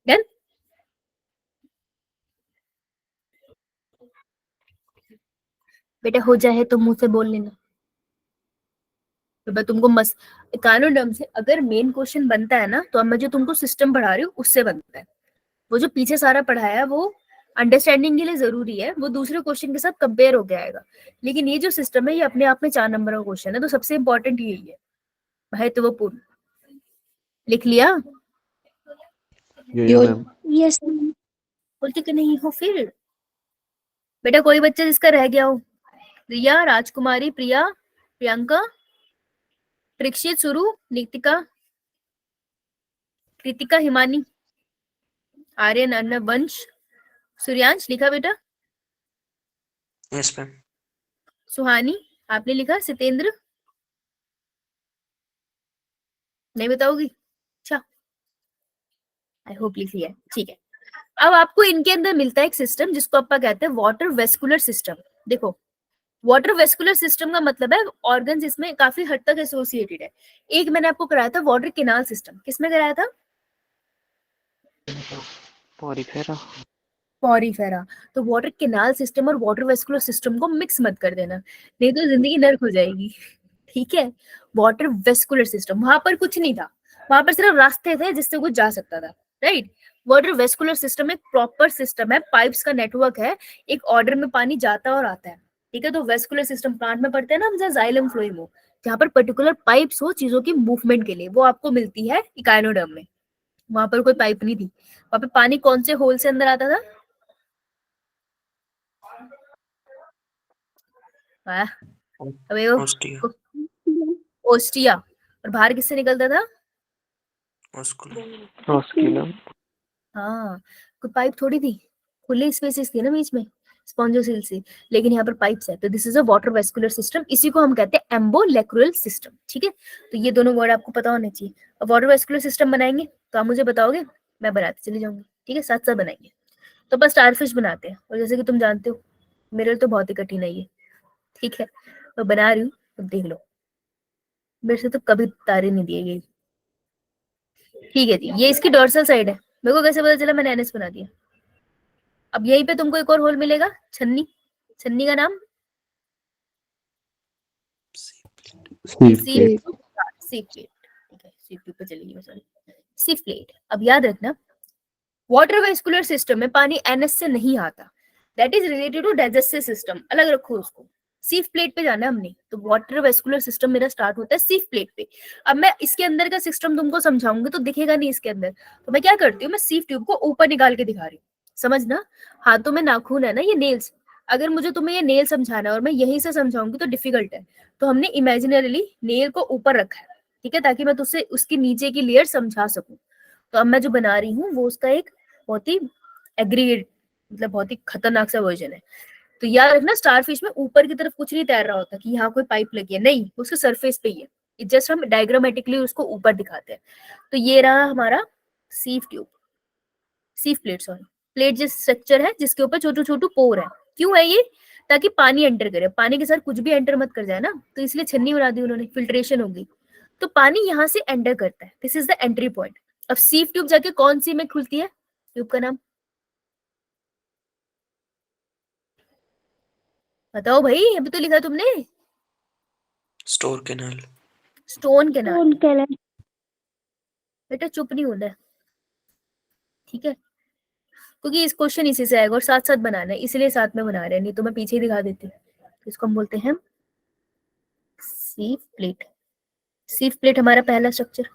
डन। बेटा हो जाए तो मुंह से बोल लेना, तो मैं तुमको मस इकोनॉमिक्स से अगर मेन क्वेश्चन बनता है ना, तो अब मैं जो तुमको सिस्टम पढ़ा रही हूँ उससे बनता है। वो जो पीछे सारा पढ़ाया है वो अंडरस्टैंडिंग के लिए जरूरी है, वो दूसरे क्वेश्चन के साथ कंपेयर होके आएगा। लेकिन ये जो सिस्टम है ये अपने आप में 4 नंबर का क्वेश्चन है, तो सबसे इंपॉर्टेंट यही है, महत्वपूर्ण। लिख लिया? Yo-yo ma'am. Yes ma'am. बोलते कि नहीं हो फिर? बेटा कोई बच्चा जिसका रह गया हो? प्रिया, राजकुमारी, प्रिया, प्रियंका, परीक्षित, सुरु, नितिका, कृतिका, हिमानी, आर्यन, अर्णव, वंश, सूर्यांश। लिखा बेटा? Yes ma'am. सुहानी, आपने लिखा? सतेंद्र, नहीं बताओगी? अच्छा, आई होप लिख लिया है। ठीक है, अब आपको इनके अंदर मिलता है एक सिस्टम जिसको अपन कहते हैं वाटर वेस्कुलर सिस्टम। देखो, वाटर वेस्कुलर सिस्टम का मतलब है ऑर्गन्स इसमें काफी हद तक एसोसिएटेड है। एक मैंने आपको कराया था वाटर केनाल सिस्टम, किसमें कराया था? पॉरीफेरा। पॉरीफेरा। तो वाटर केनाल सिस्टम और वाटर वेस्कुलर सिस्टम को मिक्स मत कर देना, नहीं तो जिंदगी नर्क हो जाएगी। ठीक है, वाटर वेस्कुलर सिस्टम, वहां पर कुछ नहीं था, वहां पर सिर्फ रास्ते थे जिससे कुछ जा सकता था, राइट। वाटर वेस्कुलर सिस्टम एक प्रॉपर सिस्टम है, पाइप्स का नेटवर्क है, एक ऑर्डर में पानी जाता और आता है, ठीक है। तो वेस्कुलर सिस्टम प्लांट में पढ़ते हैं ना हम, जहाँ जाइलम फ्लोएम हो, जहाँ पर पर्टिकुलर पाइप्स हो चीजों की मूवमेंट के लिए, वो आपको मिलती है इकाइनोडर्म में। वहां पर कोई पाइप नहीं थी, वहां पे पानी कौन से होल से अंदर आता था? अबे वो Ostia. ओस्टिया, और बाहर किससे निकलता था? Osculum. ऑस्किलम। हाँ, कोई पाइप थोड़ी थी, खुले स्पेसेस थे ना बीच में स्पॉन्जोसिल से, लेकिन यहाँ पर पाइप्स है, तो this is a water vascular system, इसी को हम कहते हैं एम्बोलेक्रुल सिस्टम, ठीक है। तो ये दोनों वर्ड आपको पता होने चाहिए। अब वाटर वेस्कुलर सिस्टम बनाएंगे तो आप मुझे बताओगे, मैं बनाते चली जाऊंगी, ठीक है, साथ साथ बनाएंगे। तो बस स्टारफिश बनाते हैं, और जैसे कि तुम जानते हो मेरे लिए तो बहुत ही कठिन है ये, ठीक है, मैं बना रही हूँ, अब देख लो, मेरे से तो कभी तारे नहीं दिए गए। ठीक है जी, ये इसकी डोर्सल साइड है, मेरे को कैसे पता चला? मैंने एनएस बना दिया। अब यहीं पे तुमको एक और होल मिलेगा, छन्नी, छन्नी का नाम Sieve सी plate. सी प्लेट, ठीक है, सी प्लेट पे चलेगी मैं, सॉरी, सी प्लेट। अब याद रखना, वाटर वेस्कुलर सिस्टम में पानी एनएस से नहीं आता, that is related to digestive system, अलग रखो उसको। सीफ प्लेट पे जाना है हमने, तो वाटर वेस्कुलर सिस्टम मेरा स्टार्ट होता है सीफ प्लेट पे। अब मैं इसके अंदर का सिस्टम तुमको समझाऊंगी तो दिखेगा नहीं इसके अंदर, तो मैं क्या करती हूँ, मैं सीफ ट्यूब को ऊपर निकाल के दिखा रही हूँ, समझना। हाथों में नाखून है ना, ये नेल्स, अगर मुझे तुम्हें ये नेल समझाना है और मैं यहीं से समझाऊंगी तो डिफिकल्ट है, तो हमने इमेजिनरली नेल को ऊपर रखा है, ठीक है, ताकि मैं तुझसे उसकी नीचे की लेयर समझा सकूं। तो अब मैं जो बना रही हूँ वो उसका एक बहुत ही एग्रीगेट, मतलब बहुत ही खतरनाक सा वर्जन है। तो याद रखना, स्टारफिश में ऊपर की तरफ कुछ नहीं तैर रहा होता कि यहाँ कोई पाइप लगी है, नहीं, उसके सरफेस पे ही है, जस्ट हम डायग्रामेटिकली उसको ऊपर दिखाते हैं। तो ये रहा हमारा सीफ ट्यूब, सीफ प्लेट, सॉरी, प्लेट जिस स्ट्रक्चर है जिसके ऊपर छोटू छोटू पोर है, क्यों है ये? ताकि पानी एंटर करे, पानी के साथ कुछ भी एंटर मत कर जाए ना, तो इसलिए छन्नी बना दी उन्होंने, फिल्ट्रेशन होगी, तो पानी यहाँ से एंटर करता है, this is the entry point. अब सीफ ट्यूब जाके कौन सी में खुलती है, ट्यूब का नाम बताओ भाई, अभी तो लिखा तुमने, Store canal. Stone canal. बेटा चुप नहीं होना है, ठीक है, क्योंकि इस क्वेश्चन इसी से आएगा और साथ साथ बनाना है, इसलिए साथ में बना रहे हैं, नहीं तो मैं पीछे ही दिखा देती। तो इसको हम बोलते हैं सीफ प्लेट। सीफ प्लेट हमारा पहला स्ट्रक्चर,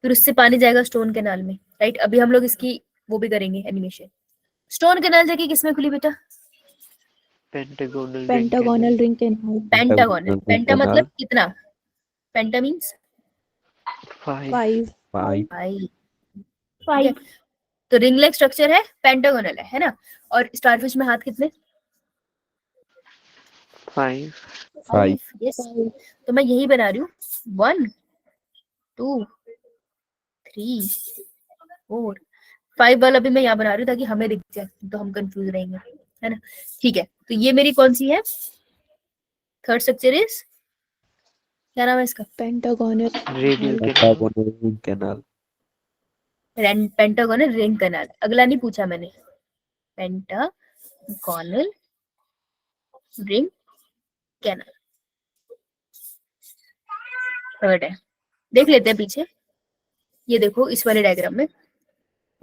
फिर उससे पानी जाएगा स्टोन कैनाल में, राइट। अभी हम लोग इसकी वो भी करेंगे एनिमेशन। स्टोन कैनाल जाके किसमें खुली बेटा? Pentagonal Pentagonal ring canal. Pentagonal, penta Canal. मतलब कितना, पेंटा मीन्स 5। 5. 5. फाइव, ठीक है। तो रिंग लाइक स्ट्रक्चर है, पेंटागोनल है ना। और स्टारफिश में हाथ कितने? 5। 5. यस, तो मैं यही बना रही हूँ, 1 2 3 4 5 वाला भी मैं यहाँ बना रही हूँ ताकि हमें दिख जाए, तो हम कंफ्यूज रहेंगे, है ना। ठीक है, तो ये मेरी कौन सी है? थर्ड स्ट्रक्चर इज, क्या नाम है इसका? Pentagonal. Radial canal. Pentagonal canal. Pentagonal ring canal. अगला नहीं पूछा मैंने, पेंटागोनल रिंग कैनाल, थर्ड है। देख लेते हैं पीछे, ये देखो इस वाले डायग्राम में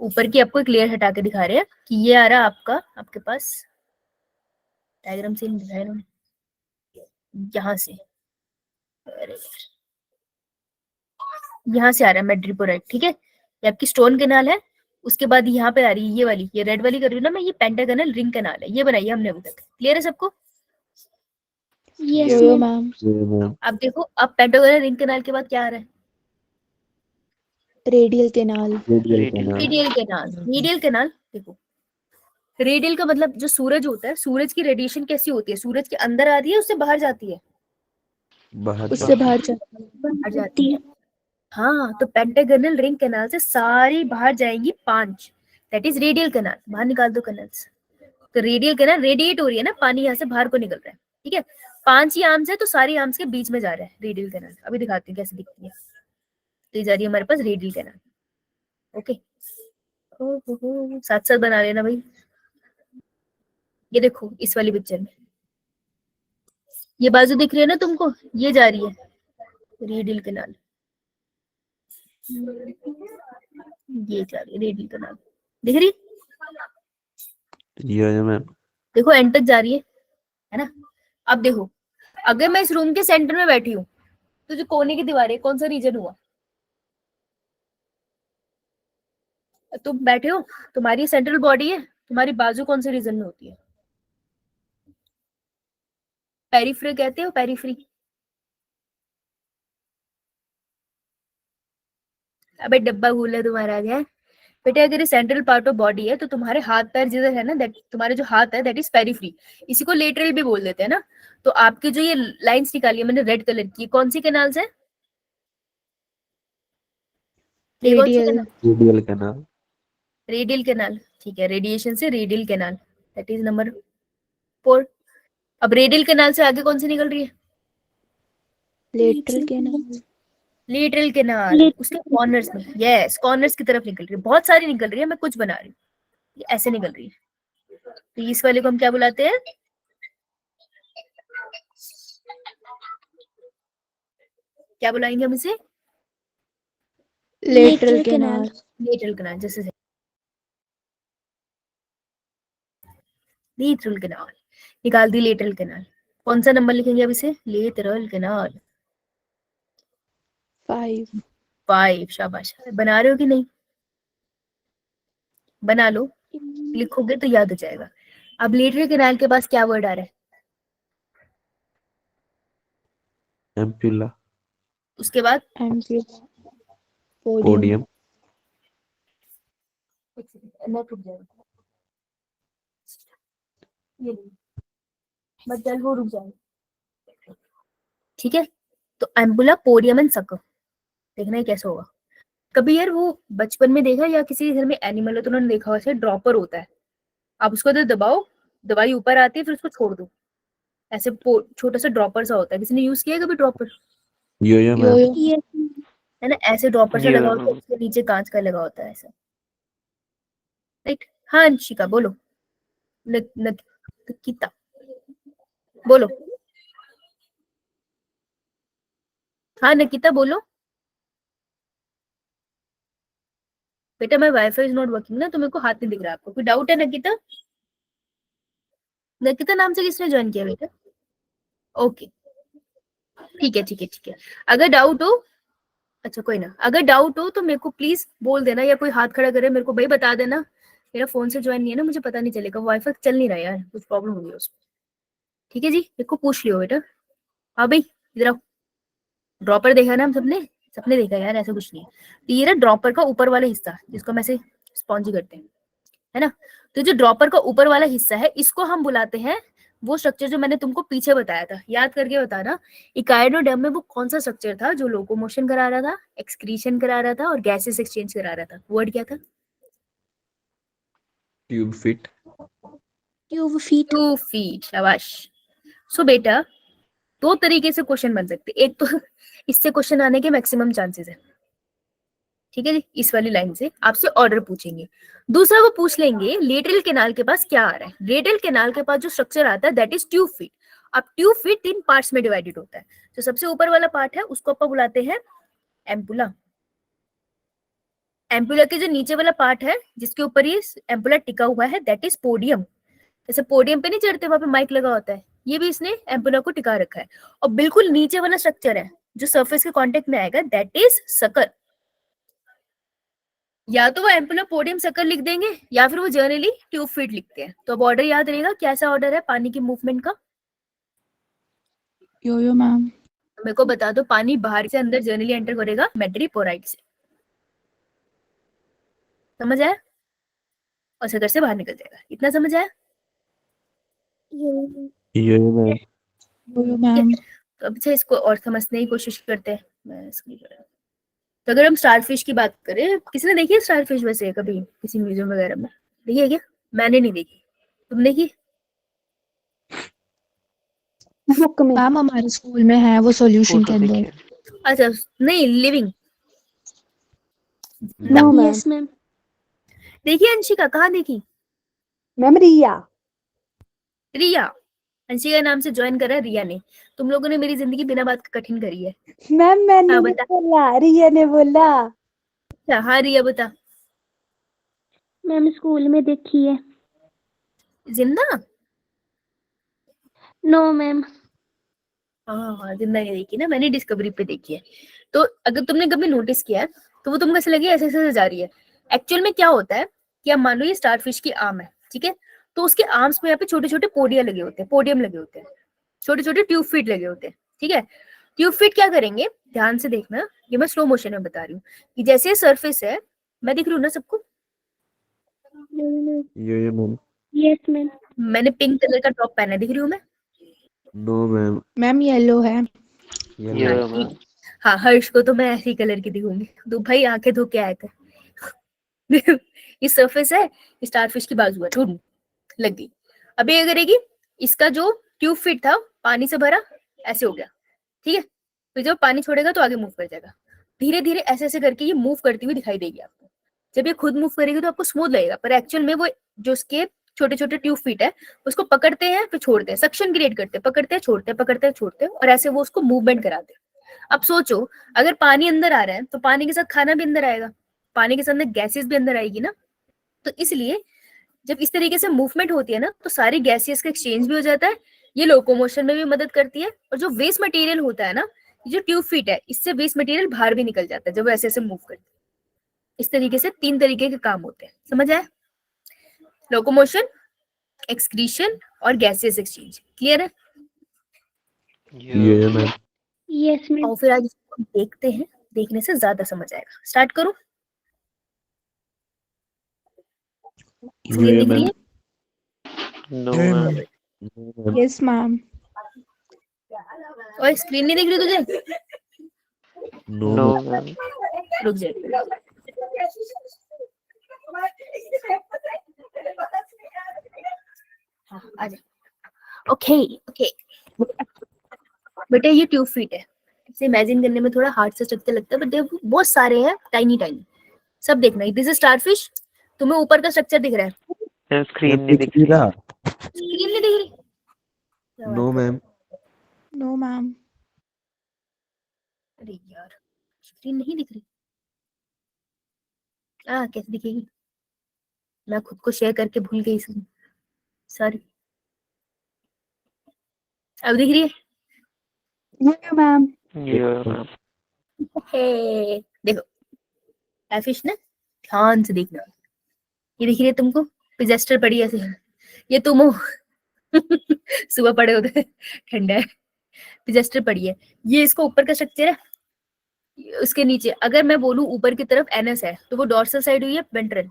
ऊपर की आपको एक लेयर हटा के दिखा रहे हैं कि ये आ रहा आपका, आपके पास डायग्राम से दिखाया इन्होंने, यहाँ से, यहाँ से आ रहा है मेड्रिपोराइट, ठीक है, ये आपकी स्टोन कैनाल है। उसके बाद यहाँ पे आ रही है ये वाली, ये रेड वाली कर रही हूँ ना मैं, ये पेंटागोनल रिंग कैनाल है, ये बनाई है हमने अभी तक। क्लियर है सबको? Yo-yo ma'am. Yeah, ma'am. अब देखो, अब पेंटागोनल रिंग कैनाल के बाद क्या आ रहा है? Radial canal. Radial radial canal. Radial canal. Radial canal देखो, रेडियल का मतलब जो सूरज होता है, सूरज की रेडिएशन कैसी होती है, सूरज के अंदर आती है उससे बाहर जाती है? बाहर उससे जाती बाहर जाता है. बाहर जाती है। हाँ, तो पेंटागोनल रिंग कैनाल से सारी बाहर जाएंगी 5, दैट इज रेडियल कैनाल। बाहर निकाल दो कैनाल्स, तो रेडियल कैनाल रेडिएट हो रही है ना, पानी यहाँ से बाहर को निकल रहा है, ठीक है। 5 ही आर्म्स है तो सारी आर्म्स के बीच में जा रहा है रेडियल कैनाल। अभी दिखाती हूँ कैसे दिखती है। तो ये जा रही है हमारे पास रेडियल कैनाल, ओके। साथ साथ बना लेना भाई। ये देखो इस वाली पिक्चर में ये बाजू दिख रही है ना तुमको, ये जा रही है रेडियल कैनाल, ये जा रही है रेडियल कैनाल, दिख रही? यो मैम। देखो एंड तक जा रही है ना? अब देखो, अगर मैं इस रूम के सेंटर में बैठी हूँ तो जो कोने की दीवार है कौन सा रीजन हुआ? तुम बैठे हो, तुम्हारी सेंट्रल बॉडी है, तुम्हारी बाजू कौन से रीजन में होती है? पेरिफ्री कहते हो, पेरिफ्री। अबे डब्बा भूल है तुम्हारा क्या? बेटे अगर ये सेंट्रल पार्ट ऑफ बॉडी है तो तुम्हारे हाथ पैर जिधर है ना, दैट तुम्हारे जो हाथ है दैट इज पेरिफ्री। इसी को लेटरल भी बोल देते हैं ना। तो आपकी जो ये लाइंस निकाली है मैंने रेड कलर की, कौन सी कैनाल से? ये कौन सी radial canal? Radial canal. Radial canal, ठीक है, रेडिएशन से radial canal, that is number 4। अब रेडियल कैनाल से आगे कौन सी निकल रही है? लेटरल कैनाल लेटरल कैनाल, उसके कॉर्नर्स में, यस कॉर्नर्स की तरफ निकल रही है, बहुत सारी निकल रही है, मैं कुछ बना रही हूँ, ये ऐसे निकल रही है। तो इस वाले को हम क्या बुलाते हैं? क्या बुलाएंगे हम इसे? लेटरल कैनाल लेटरल कैनाल, जैसे लेटरल कैनाल निकाल दी, लेटरल कैनाल। कौन सा नंबर लिखेंगे अब इसे? Lateral canal 5 5। शाबाश, बना रहे हो कि नहीं? बना लो, लिखोगे तो याद हो जाएगा। अब लेटरल कैनाल के पास क्या वर्ड आ रहा है? एम्पुला। उसके बाद एम्पुला पोडियम पोडियम। नेट रुक जाएगा, ये नहीं, मत चल वो रुक जाएगा, ठीक है। तो एम्बुला, पोडियम एंड सकर, देखना है कैसे होगा। कभी यार वो बचपन में देखा या किसी घर में एनिमल हो तो उन्होंने देखा, वैसे ड्रॉपर होता है, आप उसको तो दबाओ, दवाई ऊपर आती है फिर उसको छोड़ दो, ऐसे छोटा सा ड्रॉपर सा होता है। किसी ने यूज किया है कभी ड्रॉपर? यो मैम। यो है ना, ऐसे ड्रॉपर सा ये लगा होता है, उसके नीचे कांच का लगा होता है ऐसा, राइट? हाँ अंशिका बोलो, नकिता बोलो, हाँ नकिता बोलो। बेटा मैं वाईफाई इज नॉट वर्किंग ना, तो मेरे को हाथ नहीं दिख रहा। आपको कोई डाउट है नकिता? नकिता नाम से किसने ज्वाइन किया बेटा? ओके, ठीक है ठीक है ठीक है। अगर डाउट हो, अच्छा कोई ना, अगर डाउट हो तो मेरे को प्लीज बोल देना, या कोई हाथ खड़ा करे मेरे को भाई बता देना। मेरा फोन से ज्वाइन नहीं है ना, मुझे पता नहीं चलेगा, वाईफाई चल नहीं रहा यार, कुछ प्रॉब्लम हो गई है उसमें। ठीक है जी, मेरे को पूछ लियो बेटा। हाँ भाई इधर आओ, ड्रॉपर देखा ना हम सबने, सबने देखा यार, ऐसा कुछ नहीं है। तो ये ना ड्रॉपर का ऊपर वाला हिस्सा जिसको हम ऐसे स्पॉन्जी करते हैं, है ना। तो जो ड्रॉपर का ऊपर वाला हिस्सा है इसको हम बुलाते हैं, वो स्ट्रक्चर जो मैंने तुमको पीछे बताया था, याद करके बताना। इकाइनोडर्म में वो कौन सा स्ट्रक्चर था जो लोकोमोशन करा रहा था, एक्सक्रीशन करा रहा था और गैसेस एक्सचेंज करा रहा था? वर्ड क्या था? Tube fit. Tube feet 2 feet, शाबाश। सो बेटा दो तरीके से क्वेश्चन बन सकते, एक तो इससे क्वेश्चन आने के मैक्सिमम चांसेस है, ठीक है जी। इस वाली लाइन से आपसे ऑर्डर पूछेंगे। दूसरा वो पूछ लेंगे लेटरल कैनाल के पास क्या आ रहा है। लेटरल कैनाल के पास जो स्ट्रक्चर आता है दैट इज ट्यूब फिट। अब ट्यूब फिट 3 पार्ट्स में डिवाइडेड होता है। जो सबसे ऊपर वाला पार्ट है उसको अपन बुलाते हैं एम्पुला। एम्पुला के जो नीचे वाला पार्ट है जिसके ऊपर ये एम्पुला टिका हुआ है दैट इज पोडियम। जैसे पोडियम पे नहीं चढ़ते, वहां पे माइक लगा होता है, ये भी इसने एम्पुला को टिका रखा है। और बिल्कुल नीचे वाला स्ट्रक्चर है जो सरफेस के कांटेक्ट में आएगा दैट इज सकर। या तो वो एम्पुला पोडियम सकर लिख देंगे या फिर वो जर्नली ट्यूब फिट लिखते हैं। तो अब ऑर्डर याद रहेगा, कैसा ऑर्डर है पानी की मूवमेंट का? यो मैम मेरे को बता दो, पानी बाहर से अंदर जर्नली एंटर करेगा मैट्रिपोराइट से, समझ आया? और सकर से बाहर निकल जाएगा, इतना समझ आया? यो मैम। यो मैम तो अब से इसको और समझने की कोशिश करते हैं। मैं स्क्रीन पर, तो अगर हम स्टारफिश की बात करें, किसी ने देखी है स्टारफिश वैसे कभी किसी म्यूजियम वगैरह में? देखी है क्या? मैंने नहीं देखी, तुमने देखी? मैम हमारे स्कूल में है वो सॉल्यूशन के फोटो अंदर। देखिए। अच्छा नहीं, लिविंग यस मैम। देखी? अंशिका कहाँ देखी? मैम रिया। रिया, अंशिका नाम से ज्वाइन करा रिया ने। तुम लोगों ने मेरी जिंदगी बिना बात के कठिन करी है। मैम मैंने हाँ नहीं बता। बोला, रिया ने बोला। अच्छा, हाँ रिया बता। मैम स्कूल में देखी है। जिंदा? No ma'am. हाँ हाँ, जिंदा नहीं देखी ना, मैंने डिस्कवरी पे देखी है। तो अगर तुमने कभी नोटिस किया है तो वो तुमको ऐसे लगे ऐसे ऐसे जा रही है। एक्चुअल में क्या होता है कि अब मान लो ये स्टारफिश की आर्म है, ठीक है। तो उसके आर्म्स में यहाँ पे छोटे छोटे पोडिया लगे होते हैं, पोडियम लगे होते हैं, छोटे छोटे ट्यूब फीट लगे होते हैं, ठीक है। ट्यूब फीट क्या करेंगे, ध्यान से देखना, ये मैं स्लो मोशन में बता रही हूँ कि जैसे ये सरफेस है, मैं दिख रही हूँ ना सबको? Yo ma'am. Yes ma'am. मैंने पिंक कलर का टॉप पहना है, दिख रही हूँ मैं? No ma'am. मैम येलो है। येलो। हाँ मैम। ठीक। हाँ, हर्ष को तो मैं ऐसी कलर की दिखूंगी। तो भाई आंखें धो के आया कर। ये सरफेस है, स्टारफिश की बाजू है, टूट लग गई। अब ये करेगी, इसका जो ट्यूब फिट था पानी से भरा, ऐसे हो गया, ठीक है। फिर जब पानी छोड़ेगा तो आगे मूव कर जाएगा। धीरे धीरे ऐसे ऐसे करके ये मूव करती हुई दिखाई देगी आपको। जब ये खुद मूव करेगी तो आपको स्मूथ लगेगा, पर एक्चुअल में वो जो उसके छोटे छोटे ट्यूब फीट है उसको पकड़ते हैं फिर छोड़ते हैं, सक्शन क्रिएट करते हैं, पकड़ते हैं छोड़ते हैं, पकड़ते हैं छोड़ते हैं, और ऐसे वो उसको मूवमेंट कराते हैं। अब सोचो, अगर पानी अंदर आ रहा है तो पानी के साथ खाना भी अंदर आएगा, पानी के साथ गैसेस भी अंदर आएगी ना। तो इसलिए जब इस तरीके से मूवमेंट होती है ना तो सारी गैसेस का एक्सचेंज भी हो जाता है, ये लोकोमोशन में भी मदद करती है। और जो वेस्ट मटेरियल होता है ना, ये जो ट्यूब फीट है, इससे वेस्ट मटेरियल बाहर भी निकल जाता है जब ऐसे ऐसे मूव करते हैं। इस तरीके से 3 तरीके के काम होते हैं, समझ आया? लोकोमोशन, एक्सक्रीशन और गैसेस एक्सचेंज। क्लियर है? यो मैम। Yes ma'am. और फिर आज इसको देखते हैं, देखने से ज्यादा समझ आएगा। स्टार्ट करूं? स्क्रीन यो दिख रही मैम। है? No ma'am. Yes ma'am. और स्क्रीन नहीं दिख रही तुझे? No no ma'am. मैम। रुक जाए। हाँ, आ जा। ओके ओके बेटा, ये ट्यूब फीट है। इसे इमेजिन करने में थोड़ा हार्ड से स्ट्रक्चर लगता है, बट देखो बहुत सारे हैं, टाइनी टाइनी। सब देखना, दिस इज स्टारफिश। तुम्हें ऊपर का स्ट्रक्चर दिख रहा है? मैम स्क्रीन मैम नहीं दिख दिख नहीं रही। रहा। स्क्रीन नहीं दिख रही? क्या नो बात कर रहे मैम। हो? No ma'am. अरे यार, स्क्रीन नहीं दिख रही। कैसे दिखेगी? मैं खुद को शेयर करके भूल गई इसमें, सॉरी। अब दिख रही है? ये मैम। Yo ma'am. हे, देखो फिश ना, ध्यान से देखना। ये दिख रही है तुमको? पिजेस्टर पड़ी है ऐसे, ये तुम हो। सुबह पड़े होते, ठंडा है। पिजेस्टर पड़ी है, ये इसको ऊपर का स्ट्रक्चर है। उसके नीचे अगर मैं बोलूं ऊपर की तरफ एनएस है, तो वो डॉर्सल साइड हुई है वेंट्रल।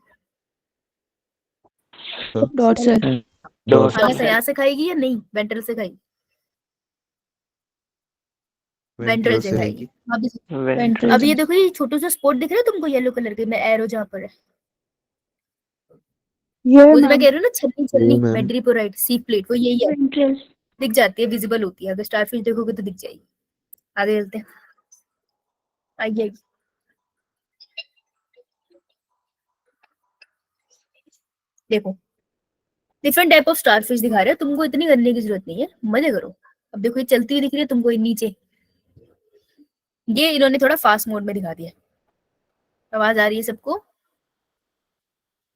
डॉर्सल। डोर्सल खाना है। यहाँ से खाएगी या नहीं, वेंट्रल से खाएगी? वेंट्रल वेंट्रल से से खाएगी। आएगी। अब वेंट्रल। अब ये देखो, ये छोटे से स्पॉट दिख रहा है तुमको येलो कलर के, मैं एरो जहाँ पर है, ये वो जो मैं मैम। कह रही हूँ ना, छलनी यो छलनी मैम। मेड्रिपोराइट सी प्लेट, वो यही है। वेंट्रल। दिख जाती है, विजिबल होती है, अगर स्टारफिश देखोगे तो दिख जाएगी। आगे चलते हैं, आइए। देखो, डिफरेंट टाइप ऑफ स्टारफिश दिखा रहे हैं तुमको, इतनी करने की जरूरत नहीं है, मजे करो। अब देखो ये चलती हुई दिख रही है तुमको, ये नीचे, ये इन्होंने थोड़ा फास्ट मोड में दिखा दिया। आवाज आ रही है सबको?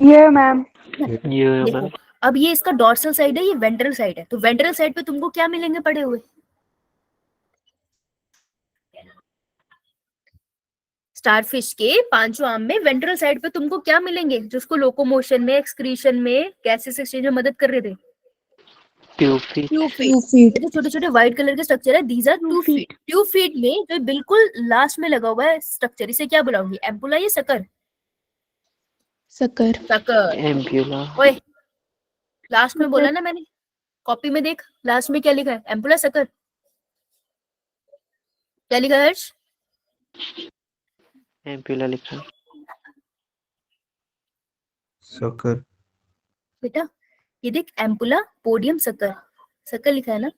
ये मैम। यो देखो, मैम। अब ये इसका डॉर्सल साइड है, ये वेंट्रल साइड है, तो वेंट्रल साइड पे तुमको क्या मिलेंगे पड़े हुए? स्टारफिश के पांचों आर्म में वेंट्रल साइड पे तुमको क्या मिलेंगे, जो उसको लोकोमोशन में, एक्सक्रीशन में, गैसेस एक्सचेंज में मदद कर रहे थे? Tube feet. Tube feet. 2 feet। जो छोटे छोटे व्हाइट कलर के स्ट्रक्चर है, these are 2 tube feet. feet। Tube feet में जो बिल्कुल लास्ट में लगा हुआ है स्ट्रक्चर, इसे क्या बुलाऊंगी, एम्पुला या सकर? सकर। सकर। एम्प्यूला। ओए, लास्ट में बोला ना मैंने, कॉपी में देख, लास्ट में क्या लिखा है, एम्पुला सकर? क्या लिखा है हर्ष? एम्प्यूला लिखा है। सकर। बेटा ये देख, एम्पुला, पोडियम, सकर, सकर लिखा है ना,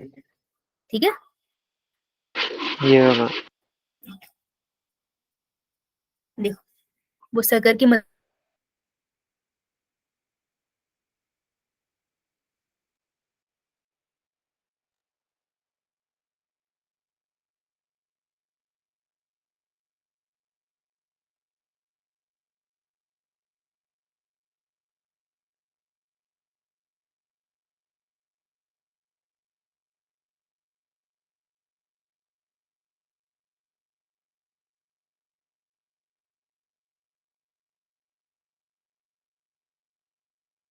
ठीक है। यो मैम। देखो, वो सकर की मदद,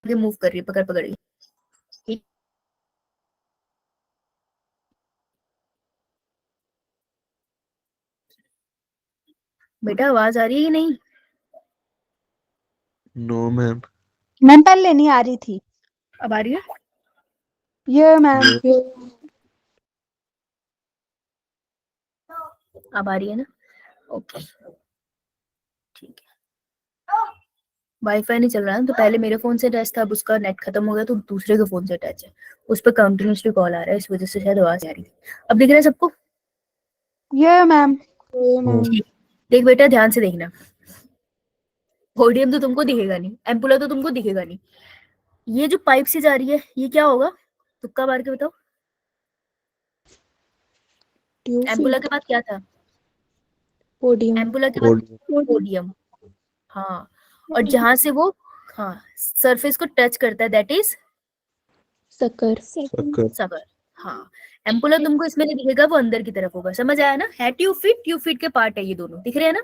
ये मूव कर रही है पकड़ पकड़ के। ठीक। बेटा आवाज आ रही है कि नहीं? No ma'am. मैम पहले नहीं आ रही थी। अब आ रही है? ये मैम अब आ रही है ना? ओके ठीक है। वाईफाई नहीं चल रहा है तो पहले मेरे फोन से अटैच था, अब उसका नेट खत्म हो गया तो दूसरे के फोन से अटैच है, उस पर कंटिन्यूसली कॉल आ रहा है, इस वजह से शायद आवाज आ रही है। अब दिख रहा है सबको? ये मैम ठीक। देख बेटा ध्यान से देखना, पोडियम तो तुमको दिखेगा नहीं, एम्पुला तो तुमको दिखेगा नहीं, ये जो पाइप से जा रही है ये क्या होगा? तुक्का मार के बताओ। एम्पुला के बाद क्या था? पोडियम। एम्पुला के बाद पोडियम। हाँ, और जहां से वो हाँ सरफेस को टच करता है that is sucker. Sucker. Sucker. हाँ, एम्पुला तुमको इसमें नहीं दिखेगा, वो अंदर की तरफ होगा, समझ आया ना? है ट्यूब फीट के पार्ट है ये दोनों, दिख रहे हैं ना?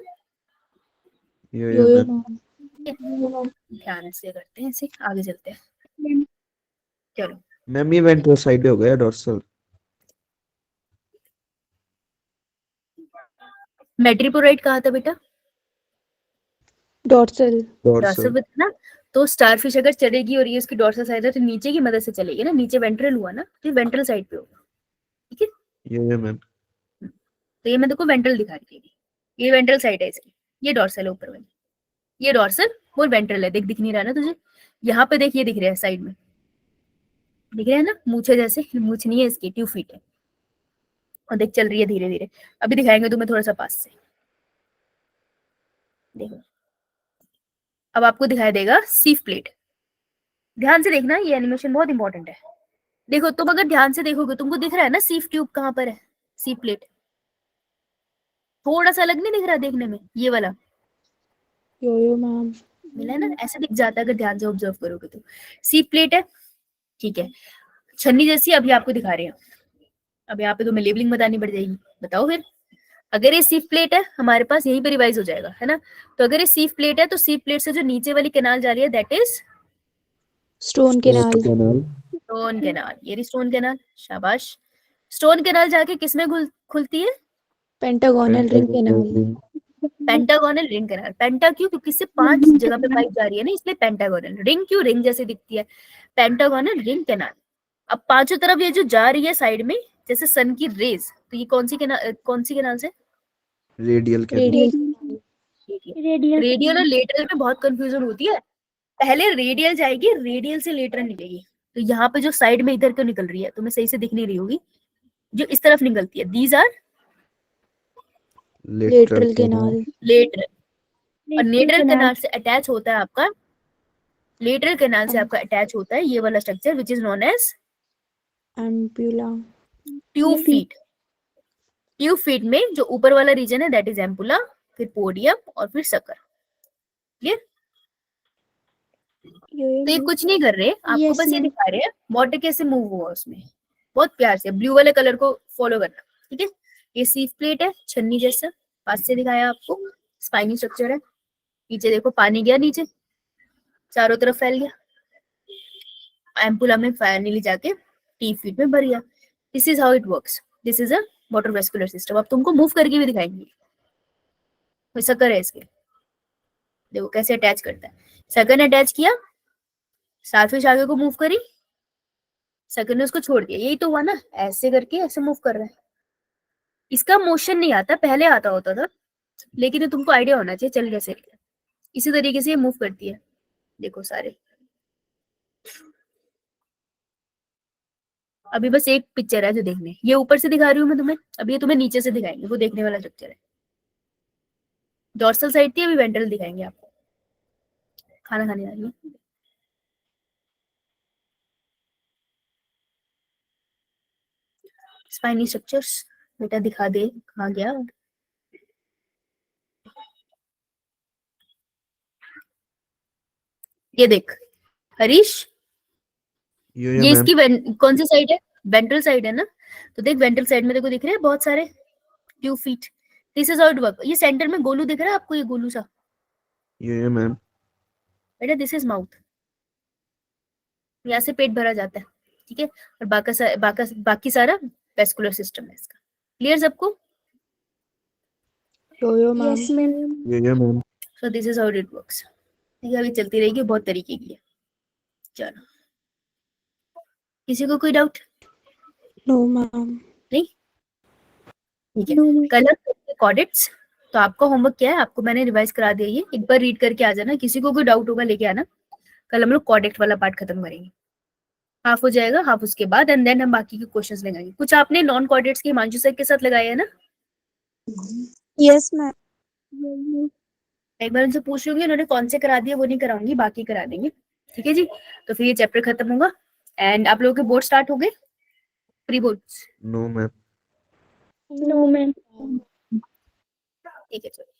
यो मैम। ध्यान से करते हैं इसे, आगे चलते हैं। चलो मैम ये वेंट्रल साइड हो गया डोर्सल। मेट्रिपोराइट कहा था बेटा? डॉर्सल। डॉर्सल ना, तो स्टारफिश अगर चलेगी और ये उसकी डॉर्सल साइड है तो नीचे की मदद से चलेगी ना, नीचे वेंट्रल हुआ ना, तो वेंट्रल साइड पे होगा। ठीक है, यो मैम। तो ये मैं देखो वेंट्रल दिखा रही थी, ये वेंट्रल साइड है इसकी, ये डॉर्सल है ऊपर वाली, ये डॉर्सल वो वेंट्रल है। देख दिख नहीं रहा ना तुझे? यहाँ पे देख, ये दिख रहा है साइड में, दिख रहा है ना? मूछे जैसे, मूछ नहीं है इसकी, ट्यूब फीट है, और देख चल रही है धीरे धीरे। अभी दिखाएंगे तुम्हें थोड़ा सा पास से, देखो अब आपको दिखाई देगा सीफ प्लेट। ध्यान से देखना, ये एनिमेशन बहुत इंपॉर्टेंट है। देखो तुम अगर ध्यान से देखोगे तुमको दिख रहा है ना सीफ ट्यूब कहाँ पर है, सीफ प्लेट थोड़ा सा अलग नहीं दिख रहा देखने में? ये वाला यो मैम। मिला है ना, ऐसे दिख जाता है अगर ध्यान से ऑब्जर्व करोगे तो। सीफ प्लेट है, ठीक है, छन्नी जैसी अभी आपको दिखा रहे हैं। अब यहाँ पे तुम्हें लेबलिंग बतानी पड़ जाएगी, बताओ फिर। अगर ये सीफ प्लेट है हमारे पास, यहीं पे रिवाइज हो जाएगा है ना? तो अगर ये सीफ प्लेट है तो सीफ प्लेट से जो नीचे वाली कैनाल जा रही है that is stone canal. Stone canal. ये रही स्टोन कैनाल, शाबाश। स्टोन कैनाल जाके किसमें खुलती है? Pentagonal ring canal. Pentagonal ring canal. Penta क्यों? क्योंकि इससे 5 जगह पे पाइप जा रही है ना, इसलिए पेंटागोनल। रिंग क्यों? रिंग जैसे दिखती है, पेंटागोनल रिंग कैनाल। अब पांचों तरफ ये जो जा रही है साइड में जैसे सन की रेज, तो ये कौन सी कैनाल से? रेडियल के। रेडियल और लेटरल में बहुत कंफ्यूजन होती है। पहले रेडियल जाएगी, रेडियल से लेटरल निकलेगी। तो यहाँ पे जो साइड में इधर क्यों निकल रही है तुम्हें सही से दिख नहीं रही होगी, जो इस तरफ निकलती है these are lateral canal. Lateral. और लेटरल कैनाल से अटैच होता है आपका, लेटरल कैनाल से आपका अटैच होता है ये वाला structure which is known as ampulla. Tube feet. Tube feet में जो ऊपर वाला रीजन है दैट इज एम्पुला, फिर पोडियम और फिर सकर। क्लियर? तो ये कुछ नहीं कर रहे, आपको बस ये दिखा रहे हैं वाटर कैसे मूव हुआ उसमें। बहुत प्यार से ब्लू वाले कलर को फॉलो करना, ठीक है? ये सीफ प्लेट है, छन्नी जैसा, पास से दिखाया आपको, स्पाइनी स्ट्रक्चर है। नीचे देखो पानी गया नीचे, चारों तरफ फैल गया, एम्पुला में फाइनली जाके टी फीट में भर गया। This is how it works, this is a water vascular system. अब तुमको मूव करके भी दिखाएंगे। कोई सकर है इसके, देखो कैसे अटैच करता है। सकर ने अटैच किया, सारफिश आगे को मूव करी, सकर ने उसको छोड़ दिया, यही तो हुआ ना, ऐसे करके ऐसे मूव कर रहा है। इसका मोशन नहीं आता, पहले आता होता था, लेकिन तुमको आइडिया होना चाहिए चल कैसे रही है। इसी तरीके से ये मूव करती है, देखो सारे। अभी बस एक पिक्चर है जो देखने, ये ऊपर से दिखा रही हूँ मैं तुम्हें, अभी ये तुम्हें नीचे से दिखाएंगे, वो देखने वाला स्ट्रक्चर है। डॉर्सल साइड थी, अभी वेंट्रल दिखाएंगे आपको। खाना खाने आ रही है। स्पाइनी स्ट्रक्चर्स बेटा दिखा दे, कहाँ गया? ये देख हरीश, ये इसकी कौन सी साइड है? वेंट्रल साइड है ना? तो देख वेंट्रल साइड में देखो दिख रहे हैं बहुत सारे tube feet. This is how it work. ये सेंटर में गोलू दिख रहा है आपको, ये गोलू सा ये मैम। बेटा, दिस इज माउथ। यहाँ से पेट भरा जाता है, ठीक है, और बाकी सारा वेस्कुलर सिस्टम है इसका। क्लियर सबको? Yo ma'am. Yes ma'am. Yo ma'am. So this is how it works. ठीक है, अभी चलती रहेगी, बहुत तरीके की है। चलो, किसी को कोई डाउट? No ma'am. नहीं, ठीक है। कल हम कॉर्डेट्स, तो आपका होमवर्क क्या है, आपको मैंने रिवाइज करा दिया, ये एक बार रीड करके आ जाना, किसी को कोई डाउट होगा लेके आना। कल हम लोग कॉर्डेट वाला पार्ट खत्म करेंगे, हाफ हो जाएगा, हाफ उसके बाद, एंड देन हम बाकी के क्वेश्चंस लगाएंगे। कुछ आपने नॉन कॉर्डेट्स के हिमांशु सर के साथ लगाया है ना? Yes ma'am. एक बार उनसे पूछ लूंगी, उन्होंने कौन से करा दिए, वो नहीं कराऊंगी, बाकी करा देंगे। ठीक है जी, तो फिर ये चैप्टर खत्म होगा। एंड आप लोगों के बोर्ड स्टार्ट हो गए, pre boards? No ma'am. No ma'am. ठीक है, चलो।